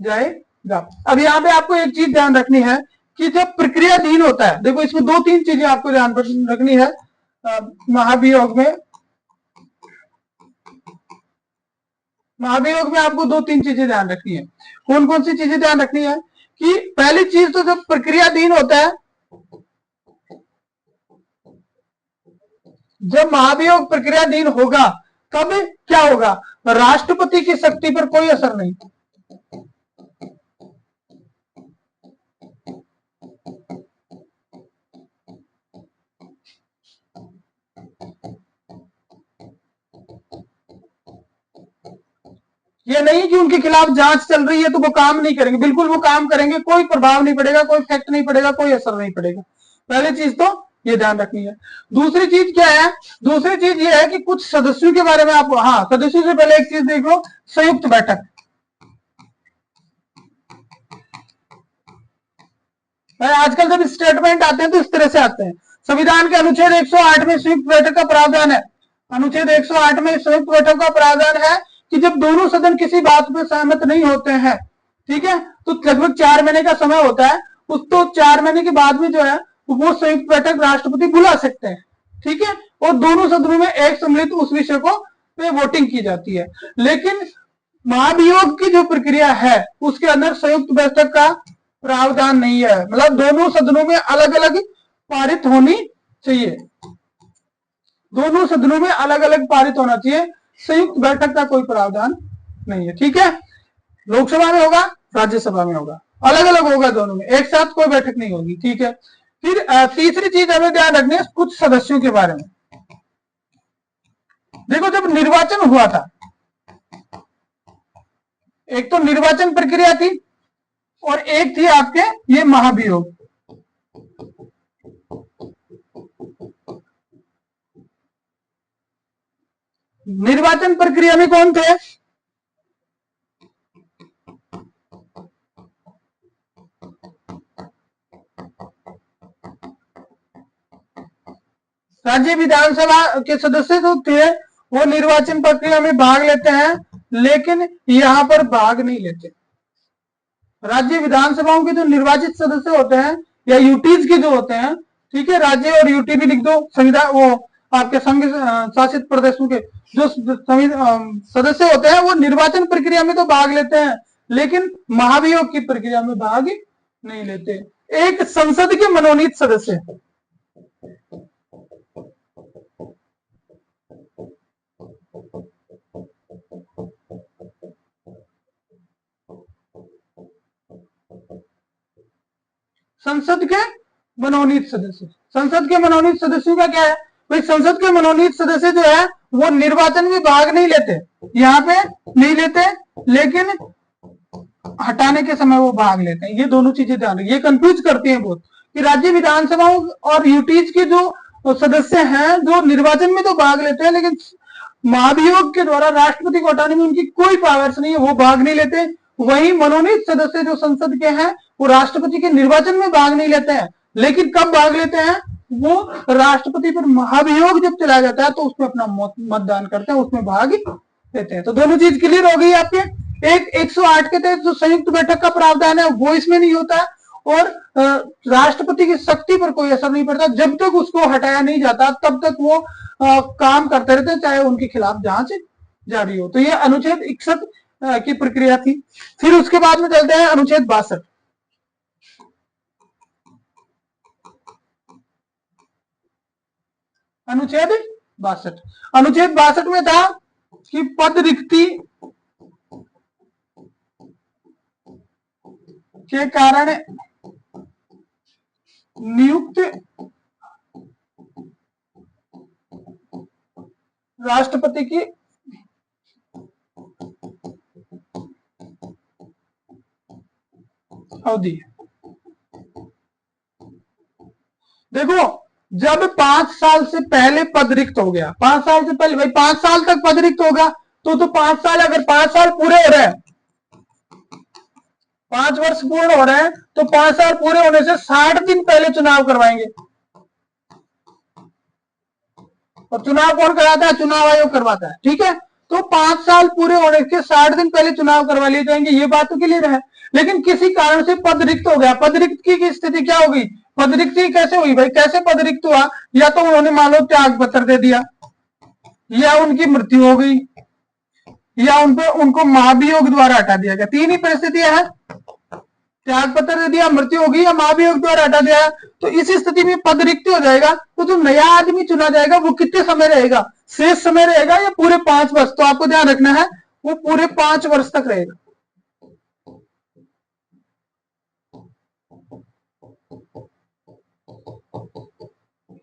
जाएगा। अब यहाँ पे आपको एक चीज ध्यान रखनी है कि जब प्रक्रियाधीन होता है, देखो इसमें 2-3 चीजें आपको ध्यान रखनी है महाभियोग में। महाभियोग में आपको 2-3 चीजें ध्यान रखनी है। कौन कौन सी चीजें ध्यान रखनी है? कि पहली चीज तो जब प्रक्रियाधीन होता है, जब महाभियोग प्रक्रियाधीन होगा तब क्या होगा? राष्ट्रपति की शक्ति पर कोई असर नहीं। ये नहीं कि उनके खिलाफ जांच चल रही है तो वो काम नहीं करेंगे, बिल्कुल वो काम करेंगे, कोई प्रभाव नहीं पड़ेगा, कोई इफेक्ट नहीं पड़ेगा, कोई असर नहीं पड़ेगा। पहली चीज तो ये ध्यान रखनी है। दूसरी चीज क्या है? दूसरी चीज ये है कि कुछ सदस्यों के बारे में आप, हाँ, सदस्यों से पहले एक चीज देख लो, संयुक्त बैठक। आजकल जब स्टेटमेंट आते हैं तो इस तरह से आते हैं। संविधान के अनुच्छेद 108 में संयुक्त बैठक का प्रावधान है। अनुच्छेद 108 में संयुक्त बैठक का प्रावधान है कि जब दोनों सदन किसी बात पे सहमत नहीं होते हैं, ठीक है, तो लगभग 4 महीने का समय होता है, उस तो 4 महीने के बाद में जो है वो संयुक्त बैठक राष्ट्रपति बुला सकते हैं, ठीक है, और दोनों सदनों में एक सम्मिलित उस विषय को पे वोटिंग की जाती है। लेकिन महाभियोग की जो प्रक्रिया है उसके अंदर संयुक्त बैठक का प्रावधान नहीं है, मतलब दोनों सदनों में अलग अलग पारित होनी चाहिए, दोनों सदनों में अलग अलग पारित होना चाहिए, संयुक्त बैठक का कोई प्रावधान नहीं है, ठीक है। लोकसभा में होगा, राज्यसभा में होगा, अलग अलग होगा दोनों में, एक साथ कोई बैठक नहीं होगी, ठीक है। फिर तीसरी चीज हमें ध्यान रखनी है कुछ सदस्यों के बारे में। देखो जब निर्वाचन हुआ था, एक तो निर्वाचन प्रक्रिया थी और एक थी आपके ये महाभियोग। निर्वाचन प्रक्रिया में कौन थे? राज्य विधानसभा के सदस्य जो थे वो निर्वाचन प्रक्रिया में भाग लेते हैं, लेकिन यहां पर भाग नहीं लेते। राज्य विधानसभाओं के जो निर्वाचित सदस्य होते हैं या यूटीज के जो होते हैं, ठीक है, राज्य और यूटी भी लिख दो, संविधान वो आपके संघ शासित प्रदेशों के जो सदस्य होते हैं वो निर्वाचन प्रक्रिया में तो भाग लेते हैं, लेकिन महाभियोग की प्रक्रिया में भाग नहीं लेते। एक संसद के मनोनीत सदस्य, संसद के मनोनीत सदस्य, संसद के मनोनीत सदस्यों का क्या है भाई? संसद के मनोनीत सदस्य जो है वो निर्वाचन में भाग नहीं लेते, यहाँ पे नहीं लेते, लेकिन हटाने के समय वो भाग लेते हैं। ये दोनों चीजें ध्यान रखिए, ये कंफ्यूज करती हैं बहुत कि राज्य विधानसभाओं और यूटीज के जो सदस्य हैं जो निर्वाचन में तो भाग लेते हैं, लेकिन महाभियोग के द्वारा राष्ट्रपति को हटाने में उनकी कोई पावर्स नहीं है, वो भाग नहीं लेते। वही मनोनीत सदस्य जो संसद के हैं वो राष्ट्रपति के निर्वाचन में भाग नहीं लेते हैं, लेकिन कब भाग लेते हैं? वो राष्ट्रपति पर महाभियोग जब चला जाता है तो उसमें अपना मतदान करते हैं, उसमें भाग लेते हैं। तो दोनों चीज क्लियर हो गई आपके। एक 108 के तहत जो संयुक्त बैठक का प्रावधान है वो इसमें नहीं होता, और राष्ट्रपति की शक्ति पर कोई असर नहीं पड़ता, जब तक उसको हटाया नहीं जाता तब तक वो काम करते रहते हैं, चाहे उनके खिलाफ जांच जारी हो। तो ये अनुच्छेद 61 की प्रक्रिया थी। फिर उसके बाद में चलते हैं अनुच्छेद 62। अनुच्छेद 62, अनुच्छेद 62 में था कि पद रिक्ति के कारण नियुक्त राष्ट्रपति की अवधि। देखो जब 5 साल से पहले पद रिक्त हो गया, 5 साल से पहले, भाई 5 साल तक पद रिक्त होगा तो 5 साल, अगर 5 साल पूरे हो रहे हैं, 5 वर्ष पूर्ण हो रहे हैं तो 5 साल पूरे होने से 60 दिन पहले चुनाव करवाएंगे। और चुनाव कौन कराता है? चुनाव आयोग करवाता है, ठीक है। तो 5 साल पूरे होने के 60 दिन पहले चुनाव करवा लिए जाएंगे, ये बात तो क्लियर है। लेकिन किसी कारण से पद रिक्त हो गया, पद रिक्त की स्थिति क्या होगी? पद रिक्ति कैसे हुई भाई? कैसे पद रिक्त हुआ? या तो उन्होंने मान लो त्याग पत्र दे दिया, या उनकी मृत्यु हो गई, या उनको महाभियोग द्वारा हटा दिया गया। 3 ही परिस्थितियां हैं, त्याग पत्र दे दिया, मृत्यु होगी, या महाभियोग द्वारा हटा दिया। तो इस स्थिति में पद रिक्त हो जाएगा, तो जो नया आदमी चुना जाएगा वो कितने समय रहेगा? शेष समय रहेगा या पूरे 5 वर्ष? तो आपको ध्यान रखना है वो पूरे 5 वर्ष तक रहेगा।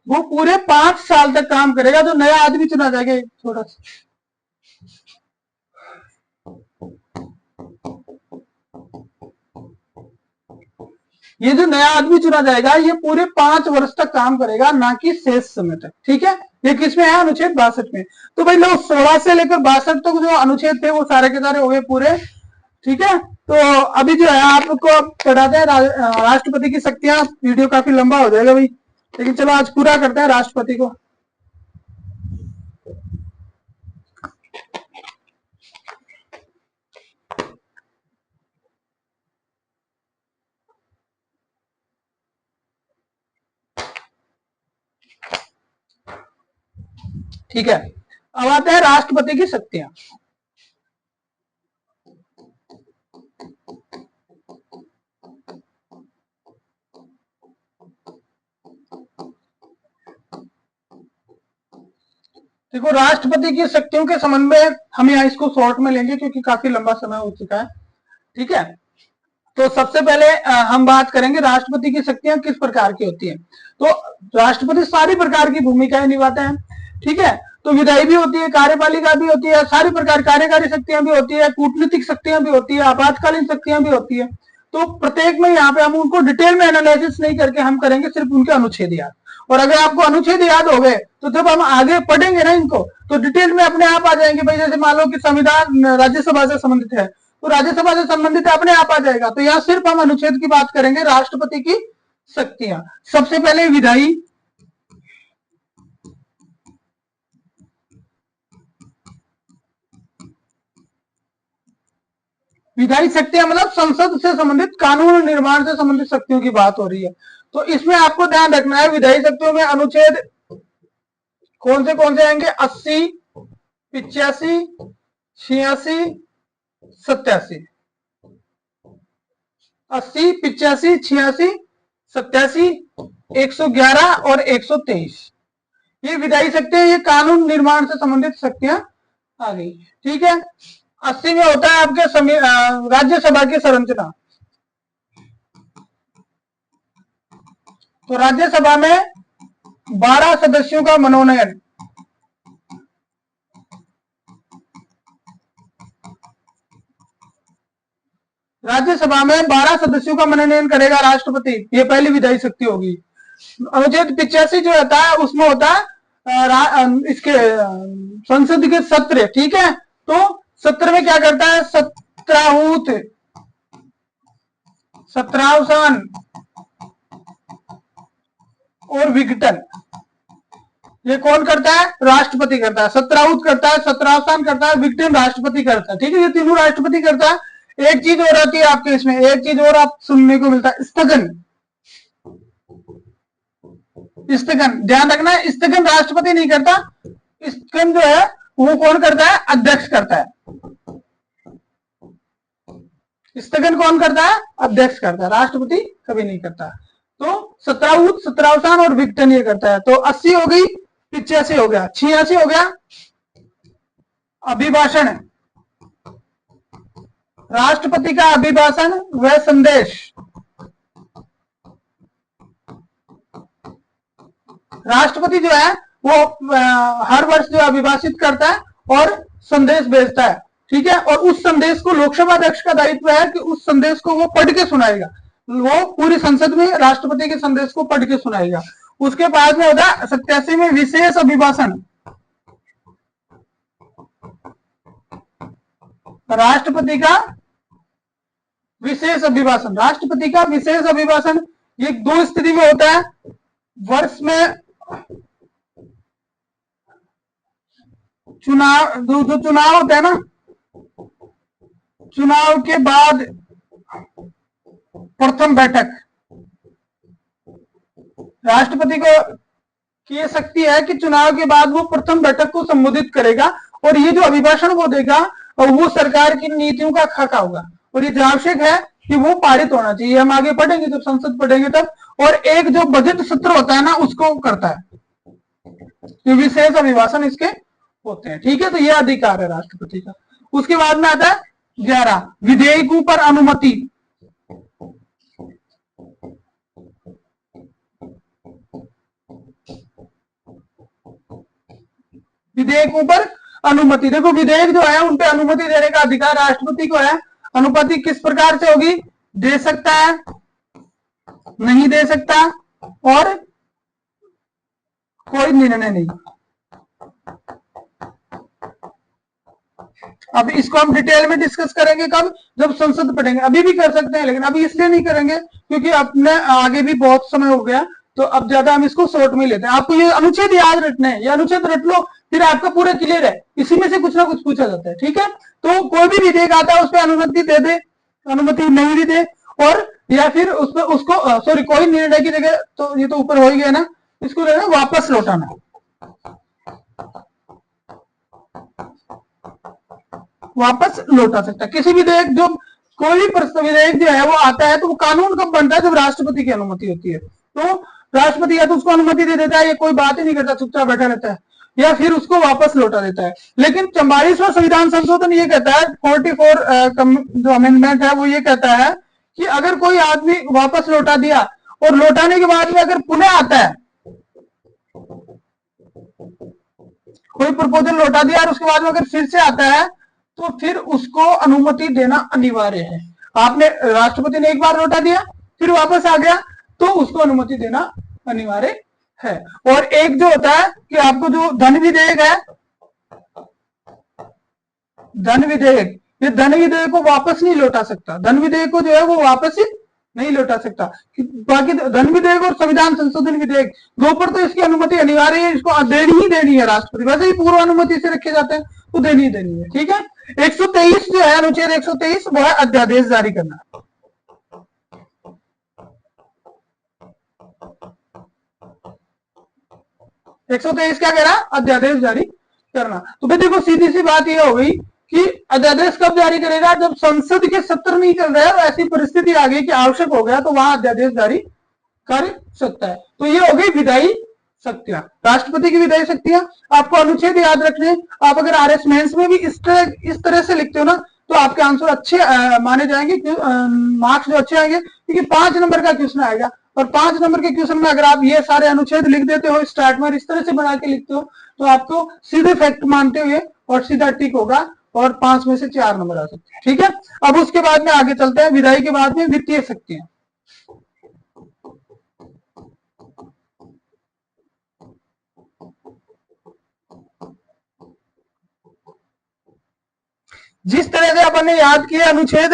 वो पूरे 5 साल तक काम करेगा, जो नया आदमी चुना जाएगा। थोड़ा सा ये जो नया आदमी चुना जाएगा ये पूरे 5 वर्ष तक काम करेगा, ना कि शेष समय तक, ठीक है। ये किसमें है? अनुच्छेद 62 में। तो भाई लोग 16 से लेकर 62 तक जो अनुच्छेद थे वो सारे के सारे हो गए पूरे, ठीक है। तो अभी जो है आपको पढ़ाते हैं राष्ट्रपति की शक्तियां। वीडियो काफी लंबा हो जाएगा भाई, लेकिन चलो आज पूरा करते हैं राष्ट्रपति को। ठीक है, अब आते हैं राष्ट्रपति की शक्तियां। देखो, राष्ट्रपति की शक्तियों के संबंध में हम यहाँ इसको शॉर्ट में लेंगे क्योंकि काफी लंबा समय हो चुका है। ठीक है, तो सबसे पहले हम बात करेंगे राष्ट्रपति की शक्तियां किस प्रकार की होती हैं। तो राष्ट्रपति सारी प्रकार की भूमिकाएं निभाते हैं। ठीक है, तो विधायी भी होती है, कार्यपालिका भी होती है, सारी प्रकार कार्यकारी शक्तियां भी होती है, कूटनीतिक शक्तियां भी होती है, आपातकालीन शक्तियां भी होती है। तो प्रत्येक में यहाँ पे हम उनको डिटेल में एनालिसिस नहीं करके हम करेंगे सिर्फ उनके अनुच्छेद याद। और अगर आपको अनुच्छेद याद हो गए तो जब हम आगे पढ़ेंगे ना इनको तो डिटेल में अपने आप आ जाएंगे। भाई जैसे मान लो कि संविधान राज्यसभा से संबंधित है तो राज्यसभा से संबंधित अपने आप आ जाएगा। तो यहाँ सिर्फ हम अनुच्छेद की बात करेंगे, राष्ट्रपति की शक्तियां। सबसे पहले विधायी, विधायी शक्तियां मतलब संसद से संबंधित, कानून निर्माण से संबंधित शक्तियों की बात हो रही है। तो इसमें आपको ध्यान रखना है विधायी शक्तियों में अनुच्छेद कौन से आएंगे? 80, 85, 86, 87। 80, 85, 86, 87, 111 और 123 ये विधायी शक्तियां, ये कानून निर्माण से संबंधित शक्तियां आ गई। ठीक है, 80 में होता है आपके राज्यसभा की संरचना। तो राज्यसभा में 12 सदस्यों का मनोनयन, राज्यसभा में 12 सदस्यों का मनोनयन करेगा राष्ट्रपति, ये पहली विधायी शक्ति होगी। अनुच्छेद 85 जो होता है उसमें होता है इसके संसद के सत्र। ठीक है, तो सत्र में क्या करता है? सत्राहूत, सत्रावसान और विघटन, ये कौन करता है? राष्ट्रपति करता है। सत्राहूत करता है, सत्रावसान करता है, विघटन राष्ट्रपति करता है। ठीक है, ये तीनों राष्ट्रपति करता है। एक चीज और आती है आपके इसमें, एक चीज और आप सुनने को मिलता है, स्थगन। स्थगन ध्यान रखना है, स्थगन राष्ट्रपति नहीं करता, स्थगन जो है वो कौन करता है? अध्यक्ष करता है। स्थगन कौन करता है? अध्यक्ष करता है, राष्ट्रपति कभी नहीं करता। तो सत्राहूत, सत्रावसान और विघटन ये करता है। तो 80 हो गई, 85 हो गया, 86 हो गया अभिभाषण, राष्ट्रपति का अभिभाषण व संदेश। राष्ट्रपति जो है वो हर वर्ष जो अभिभाषित करता है और संदेश भेजता है। ठीक है, और उस संदेश को लोकसभा अध्यक्ष का दायित्व है कि उस संदेश को वो पढ़ के सुनाएगा। वो पूरी संसद में राष्ट्रपति के संदेश को पढ़ के सुनाएगा। उसके बाद में होता है 87 में विशेष अभिभाषण, राष्ट्रपति का विशेष अभिभाषण। राष्ट्रपति का विशेष अभिभाषण ये 2 स्थिति में होता है। वर्ष में चुनाव, जो चुनाव होता है ना, चुनाव के बाद प्रथम बैठक, राष्ट्रपति को की शक्ति है कि चुनाव के बाद वो प्रथम बैठक को संबोधित करेगा और ये जो अभिभाषण वो देगा और वो सरकार की नीतियों का खाका होगा और ये आवश्यक है कि वो पारित होना चाहिए। हम आगे पढ़ेंगे, जब संसद पढ़ेंगे तब। और एक जो बजट सत्र होता है ना उसको करता है, ये विशेष अभिभाषण इसके होते हैं। ठीक है, तो ये अधिकार है राष्ट्रपति का। उसके बाद में आता है 11 विधेयकों पर अनुमति। विधेयकों पर अनुमति, देखो विधेयक जो है उन पे अनुमति देने का अधिकार राष्ट्रपति को है। अनुमति किस प्रकार से होगी? दे सकता है, नहीं दे सकता और कोई निर्णय नहीं। अब इसको हम डिटेल में डिस्कस करेंगे कब? जब संसद पढ़ेंगे। अभी भी कर सकते हैं लेकिन अभी इसलिए नहीं करेंगे क्योंकि अपने आगे भी बहुत समय हो गया, तो अब ज्यादा हम इसको शॉर्ट में लेते हैं। आपको ये अनुच्छेद याद रखना है, ये अनुच्छेद रट लो, फिर आपका पूरा क्लियर है। इसी में से कुछ ना कुछ पूछा जाता है। ठीक है, तो कोई भी विधेयक आता है उस पर अनुमति दे दे, अनुमति नहीं भी दे, और या फिर उसको सॉरी कोई निर्णय की जगह, तो ये तो ऊपर हो ही गया ना, इसको वापस लौटाना। वापस लौटा सकता है। किसी विधेयक जो कोई भी विधेयक जो है वो आता है तो वो कानून कब बनता है, जब राष्ट्रपति की अनुमति होती है। तो राष्ट्रपति या तो उसको अनुमति दे देता है, या कोई बात ही नहीं करता, चुपचाप बैठा रहता है, या फिर उसको वापस लौटा देता है। लेकिन 44वां संविधान संशोधन ये कहता है, 44 जो अमेंडमेंट है वो ये कहता है कि अगर कोई आदमी वापस लौटा दिया और लौटाने के बाद में अगर पुनः आता है, कोई प्रपोजल लौटा दिया और उसके बाद में अगर फिर से आता है तो फिर उसको अनुमति देना अनिवार्य है। आपने राष्ट्रपति ने एक बार लौटा दिया फिर वापस आ गया तो उसको अनुमति देना अनिवार्य है। और एक जो होता है कि आपको जो धन विधेयक है, धन विधेयक, ये धन विधेयक को वापस नहीं लौटा सकता, धन विधेयक को जो है वो वापस ही नहीं लौटा सकता। बाकी धन विधेयक और संविधान संशोधन विधेयक दो पर तो इसकी अनुमति अनिवार्य है, इसको देनी ही देनी है राष्ट्रपति, वैसे ही पूर्व अनुमति से रखे जाते हैं तो देनी ही देनी है। ठीक है। 123 जो है, अनुच्छेद 123 वो है अध्यादेश जारी करना। एक 123 क्या कह रहा है, अध्यादेश जारी करना। तो भाई देखो सीधी सी बात यह हो गई कि अध्यादेश कब जारी करेगा, जब संसद के सत्र नहीं चल रहे और ऐसी परिस्थिति आ गई कि आवश्यक हो गया तो वहां अध्यादेश जारी कर सकता है। तो ये हो गई विधायी शक्तियां, राष्ट्रपति की विधायी शक्तियां। आपको अनुच्छेद याद रखने, आप अगर आरएस मेंस में भी इस तरह से लिखते हो ना तो आपके आंसर अच्छे माने जाएंगे, मार्क्स जो अच्छे आएंगे, क्योंकि 5 नंबर का क्वेश्चन आएगा और 5 नंबर के क्वेश्चन में अगर आप ये सारे अनुच्छेद लिख देते हो, स्टार्ट में इस तरह से बना के लिखते हो तो आपको सीधे फैक्ट मानते हुए और सीधा टिक होगा और 5 में से 4 नंबर आ सकते हैं। ठीक है। अब उसके बाद में आगे चलते हैं, विधायी के बाद में वित्तीय शक्तियां। जिस तरह से अपन ने याद किया अनुच्छेद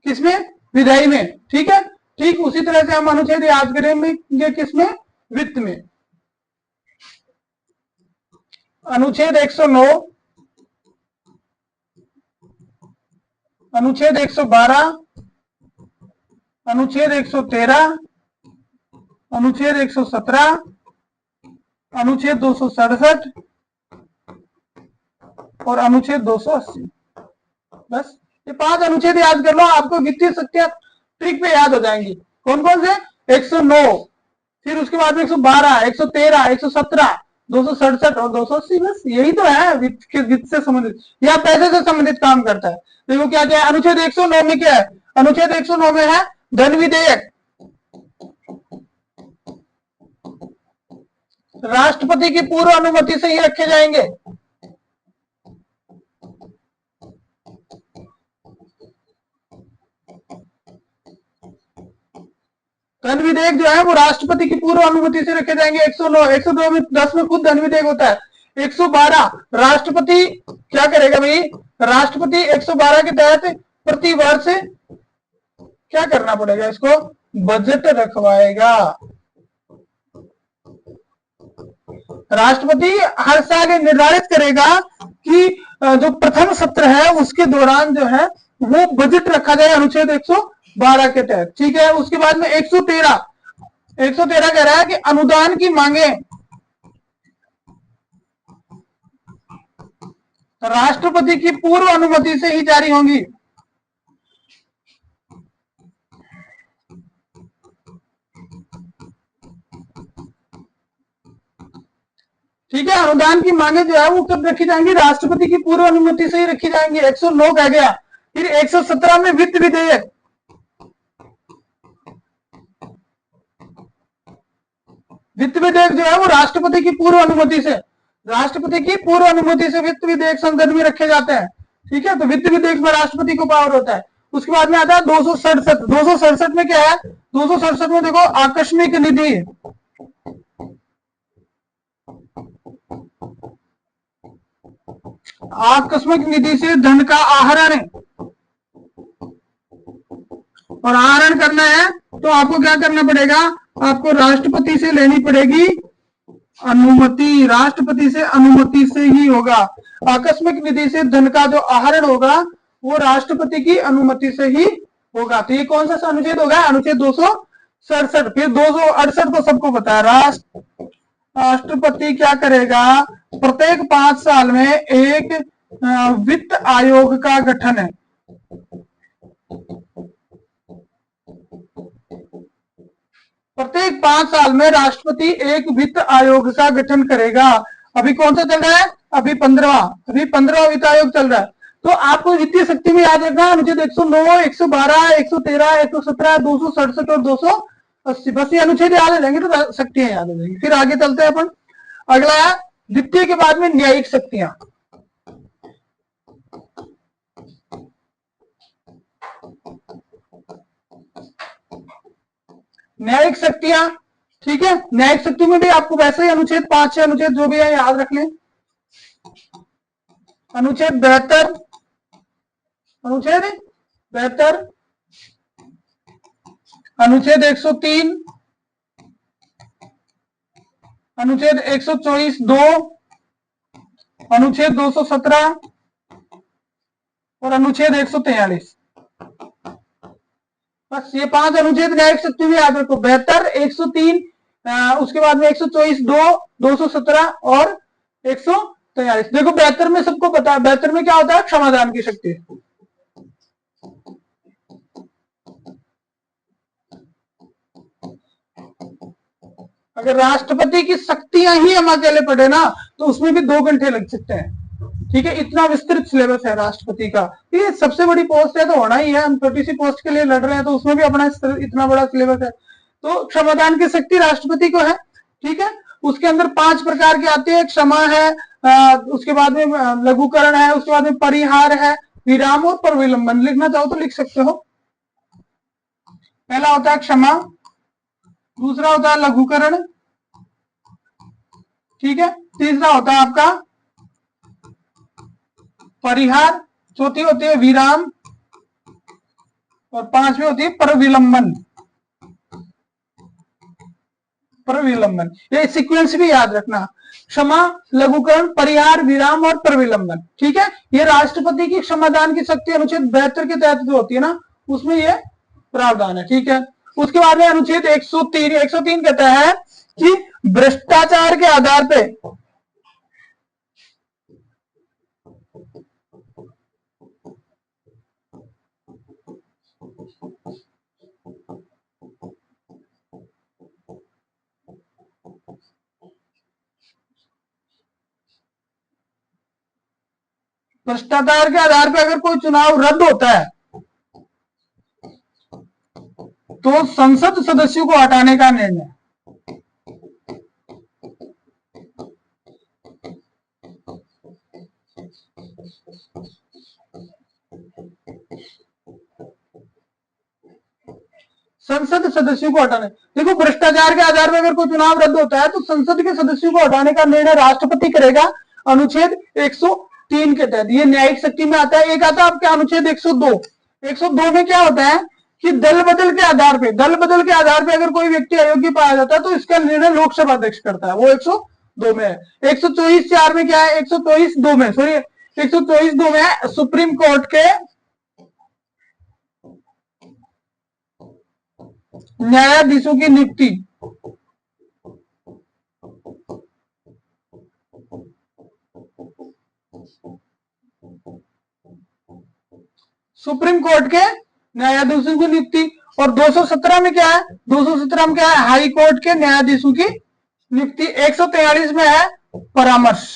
किसमें, विधायी में, ठीक है, ठीक उसी तरह से हम अनुच्छेद याद करेंगे किसमें, वित्त में। अनुच्छेद 109, अनुच्छेद 112, अनुच्छेद 113, अनुच्छेद 117, अनुच्छेद 267 और अनुच्छेद 280। बस ये 5 अनुच्छेद याद कर लो, आपको वित्तीय शक्तियां ट्रिक पे याद हो जाएंगी। कौन कौन से, 109, फिर उसके बाद में 112, 113, 117, 267 और 280। बस यही तो है वित्त से संबंधित या पैसे से संबंधित काम करता है। देखो क्या क्या है, अनुच्छेद 109 में क्या है, अनुच्छेद 109 में है धन विधेयक, राष्ट्रपति की पूर्व अनुमति से ही रखे जाएंगे। धन विधेयक जो है वो राष्ट्रपति की पूर्व अनुमति से रखे जाएंगे। 109 में 10 में खुद धन विधेयक होता है। 112 राष्ट्रपति क्या करेगा भाई, राष्ट्रपति 112 के तहत प्रति वर्ष क्या करना पड़ेगा, इसको बजट रखवाएगा। राष्ट्रपति हर साल निर्धारित करेगा कि जो प्रथम सत्र है उसके दौरान जो है वो बजट रखा जाए अनुच्छेद 112 के तहत। ठीक है। उसके बाद में 113 कह रहा है कि अनुदान की मांगे राष्ट्रपति की पूर्व अनुमति से ही जारी होंगी। ठीक है। अनुदान की मांगे जो है वो कब रखी जाएंगी, राष्ट्रपति की पूर्व अनुमति से ही रखी जाएंगी। 109 कह गया। फिर 117 में वित्त विधेयक, वित्त विधेयक जो है वो राष्ट्रपति की पूर्व अनुमति से, राष्ट्रपति की पूर्व अनुमति से वित्त विधेयक संसद में रखे जाते हैं। ठीक है। तो वित्त विधेयक में राष्ट्रपति को पावर होता है। उसके बाद में आता है 267 में क्या है, 267 में देखो आकस्मिक निधि, आकस्मिक निधि से धन का आहरण, और आहरण करना है तो आपको क्या करना पड़ेगा, आपको राष्ट्रपति से लेनी पड़ेगी अनुमति, राष्ट्रपति से अनुमति से ही होगा। आकस्मिक निधि से धन का जो आहरण होगा वो राष्ट्रपति की अनुमति से ही होगा। तो ये कौन सा अनुच्छेद होगा, अनुच्छेद 267। फिर 268 तो सबको पता है, राष्ट्रपति क्या करेगा, प्रत्येक 5 साल में एक वित्त आयोग का गठन है। प्रत्येक 5 साल में राष्ट्रपति एक वित्त आयोग का गठन करेगा। अभी कौन सा चल रहा है? अभी 15वां वित्त आयोग चल रहा है। तो आपको वित्तीय शक्ति में याद रखना अनुच्छेद 109, 112, 113, 117, 267 और 280, बस ये अनुच्छेद याद हो जाएंगे तो शक्तियां याद हो जाएंगी। फिर आगे चलते हैं अपन। अगला है वित्तीय के बाद में न्यायिक शक्तियां। न्यायिक शक्तियां, ठीक है। न्यायिक शक्ति में भी आपको वैसे ही अनुच्छेद 5 अनुच्छेद जो भी है याद रख लें। अनुच्छेद 72, अनुच्छेद 72, अनुच्छेद 103, अनुच्छेद 124(2), अनुच्छेद 217 और अनुच्छेद 143। बस ये 5 अनुच्छेद न्यायिक शक्ति में याद रखो। 72, 103, उसके बाद में 124(2), 217 और 143। देखो 72 में सबको पता है, 72 में क्या होता है? क्षमादान की शक्ति। अगर राष्ट्रपति की शक्तियां ही हम अकेले पढ़े ना तो उसमें भी 2 घंटे लग सकते हैं, ठीक है। इतना विस्तृत सिलेबस है राष्ट्रपति का। ये सबसे बड़ी पोस्ट है तो होना ही है, हम छोटी सी पोस्ट के लिए लड़ रहे हैं तो उसमें भी अपना इतना बड़ा सिलेबस है। तो क्षमादान की शक्ति राष्ट्रपति को है, ठीक है। उसके अंदर 5 प्रकार की आती है। क्षमा है, उसके बाद में लघुकरण है, उसके बाद में परिहार है, विराम और परविलंबन। लिखना चाहो तो लिख सकते हो। पहला होता है क्षमा, दूसरा होता है लघुकरण, ठीक है। तीसरा होता है आपका परिहार, चौथी होती है विराम और 5वीं होती है परविलंबन। परविलंबन, ये सीक्वेंस भी याद रखना। क्षमा, लघुकरण, परिहार, विराम और परविलंबन, ठीक है। ये राष्ट्रपति की क्षमादान की शक्ति अनुच्छेद 72 के तहत जो होती है ना उसमें ये प्रावधान है, ठीक है। उसके बाद में अनुच्छेद 103 कहता है कि भ्रष्टाचार के आधार पे अगर कोई चुनाव रद्द होता है तो संसद सदस्यों को हटाने का निर्णय। संसद सदस्यों को हटाने, देखो भ्रष्टाचार के आधार पर अगर कोई चुनाव रद्द होता है तो संसद के सदस्यों को हटाने का निर्णय राष्ट्रपति करेगा अनुच्छेद 103 के तहत। ये न्यायिक शक्ति में आता है। एक आता है आपके अनुच्छेद 102 में क्या होता है कि दल बदल के आधार पे अगर कोई व्यक्ति अयोग्य पाया जाता है तो इसका निर्णय लोकसभा अध्यक्ष करता है। वो 102 में है। 124(4) में क्या है? 124(2) में, सॉरी 124(2) में है सुप्रीम कोर्ट के न्यायाधीशों की नियुक्ति। सुप्रीम कोर्ट के न्यायाधीशों की नियुक्ति। और 217 में क्या है? 217 में क्या है? हाई कोर्ट के न्यायाधीशों की नियुक्ति। 143 में है परामर्श।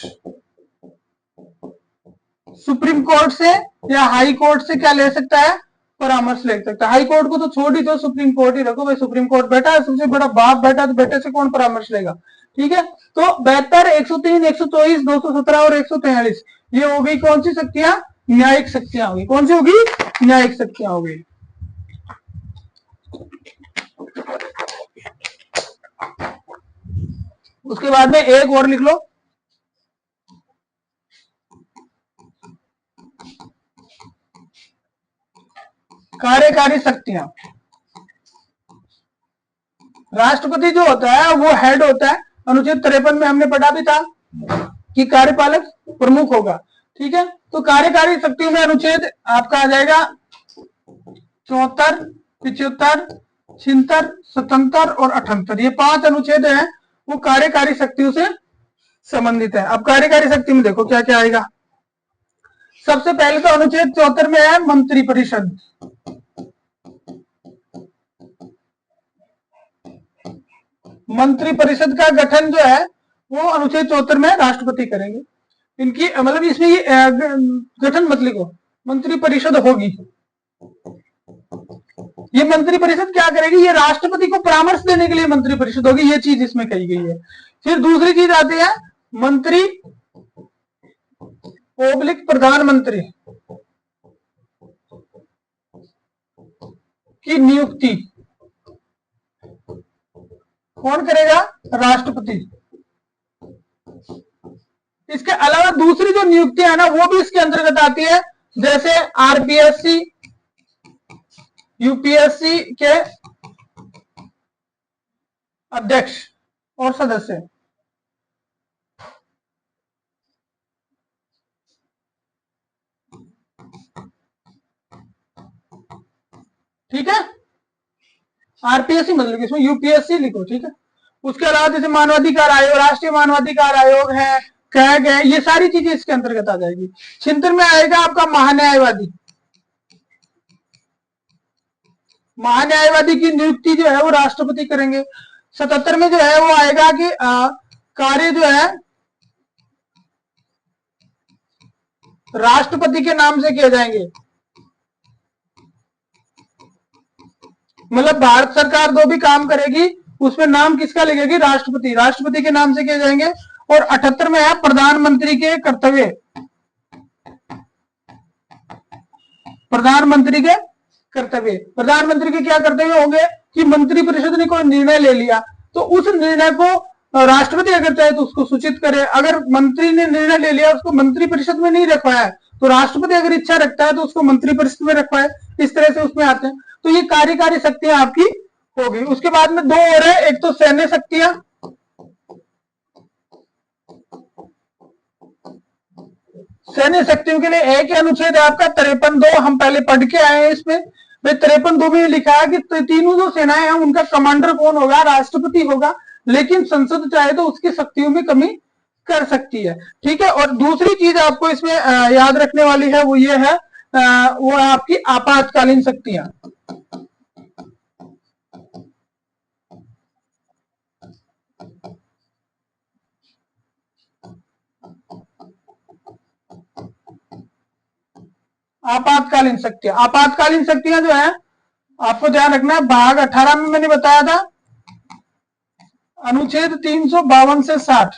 सुप्रीम कोर्ट से या हाई कोर्ट से क्या ले सकता है? परामर्श ले सकता है। हाई कोर्ट को तो छोड़ ही दो, सुप्रीम कोर्ट ही रखो भाई। सुप्रीम कोर्ट बैठा है, सबसे बड़ा बाप बैठा, तो बेटे से कौन परामर्श लेगा? ठीक है। तो 72, 103, 124, 217 और 143 ये हो गई कौन सी शक्तियां? न्यायिक शक्तियां होगी। कौन सी होगी? न्यायिक शक्तियां होगी। उसके बाद में एक और लिख लो, कार्यकारी शक्तियां। राष्ट्रपति जो होता है वो हेड होता है। अनुच्छेद 53 में हमने पढ़ा भी था कि कार्यपालक प्रमुख होगा। ठीक है। तो कार्यकारी शक्तियों में अनुच्छेद आपका आ जाएगा 74, 75, 76, 77 और 78। ये 5 अनुच्छेद हैं वो कार्यकारी शक्तियों से संबंधित है। अब कार्यकारी शक्ति में देखो क्या क्या आएगा। सबसे पहले तो अनुच्छेद 74 में है मंत्री परिषद। मंत्री परिषद का गठन जो है वो अनुच्छेद 74 में राष्ट्रपति करेंगे। इनकी मतलब इसमें ये गठन मत लिखो, मंत्री परिषद होगी। ये मंत्री परिषद क्या करेगी, ये राष्ट्रपति को परामर्श देने के लिए मंत्री परिषद होगी, ये चीज इसमें कही गई है। फिर दूसरी चीज आती है मंत्री ओब्लिक प्रधानमंत्री की नियुक्ति कौन करेगा, राष्ट्रपति। इसके अलावा दूसरी जो नियुक्तियां है ना वो भी इसके अंतर्गत आती है, जैसे आरपीएससी यूपीएससी के अध्यक्ष और सदस्य। ठीक है, आरपीएससी मतलब इसमें यूपीएससी लिखो, ठीक है। उसके अलावा जैसे मानवाधिकार आयोग, राष्ट्रीय मानवाधिकार आयोग है, कैग है, ये सारी चीजें इसके अंतर्गत आ जाएगी। 76 में आएगा आपका महान्यायवादी। महान्यायवादी की नियुक्ति जो है वो राष्ट्रपति करेंगे। 77 में जो है वो आएगा कि कार्य जो है राष्ट्रपति के नाम से किए जाएंगे। मतलब भारत सरकार जो भी काम करेगी उसमें नाम किसका लिखेगी, राष्ट्रपति, राष्ट्रपति के नाम से किए जाएंगे। और 78 में है प्रधानमंत्री के कर्तव्य। प्रधानमंत्री के कर्तव्य, प्रधानमंत्री के क्या कर्तव्य होंगे कि मंत्री परिषद ने कोई निर्णय ले लिया तो उस निर्णय को राष्ट्रपति अगर चाहे तो उसको सूचित करे। अगर मंत्री ने निर्णय ले लिया उसको मंत्री परिषद में नहीं रखवाया है तो राष्ट्रपति अगर इच्छा रखता है तो उसको मंत्री परिषद में रखवाए। इस तरह से उसमें आते हैं। तो ये कार्यकारी शक्तियां आपकी होगी। उसके बाद में दो और है, एक तो सैन्य शक्तियां, सैन्य शक्तियों के लिए एक अनुच्छेद है आपका 53(2), हम पहले पढ़ के आए हैं। इसमें 53(2) में लिखा है कि तीनों जो सेनाएं हैं उनका कमांडर कौन होगा, राष्ट्रपति होगा, लेकिन संसद चाहे तो उसकी शक्तियों में कमी कर सकती है। ठीक है। और दूसरी चीज आपको इसमें याद रखने वाली है वो ये है, वो है आपकी आपातकालीन शक्तियां। आपातकालीन शक्तियां, आपातकालीन शक्तियां जो है आपको ध्यान रखना है, भाग 18 में मैंने बताया था अनुच्छेद 352 से 60।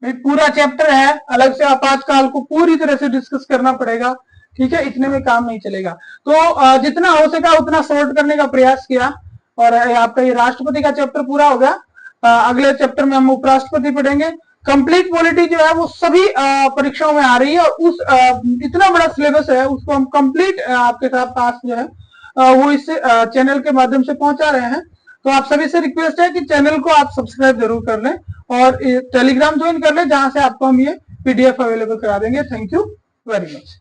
एक पूरा चैप्टर है अलग से, आपातकाल को पूरी तरह से डिस्कस करना पड़ेगा। ठीक है, इतने में काम नहीं चलेगा। तो जितना हो सका उतना शॉर्ट करने का प्रयास किया और आपका ये राष्ट्रपति का चैप्टर पूरा हो गया। अगले चैप्टर में हम उपराष्ट्रपति पढ़ेंगे। कंप्लीट पॉलिटी जो है वो सभी परीक्षाओं में आ रही है और उस इतना बड़ा सिलेबस है उसको हम कंप्लीट आपके साथ पास जो है वो इस चैनल के माध्यम से पहुंचा रहे हैं। तो आप सभी से रिक्वेस्ट है कि चैनल को आप सब्सक्राइब जरूर कर लें और टेलीग्राम ज्वाइन कर लें, जहां से आपको हम ये पीडीएफ अवेलेबल करा देंगे। Thank you very much.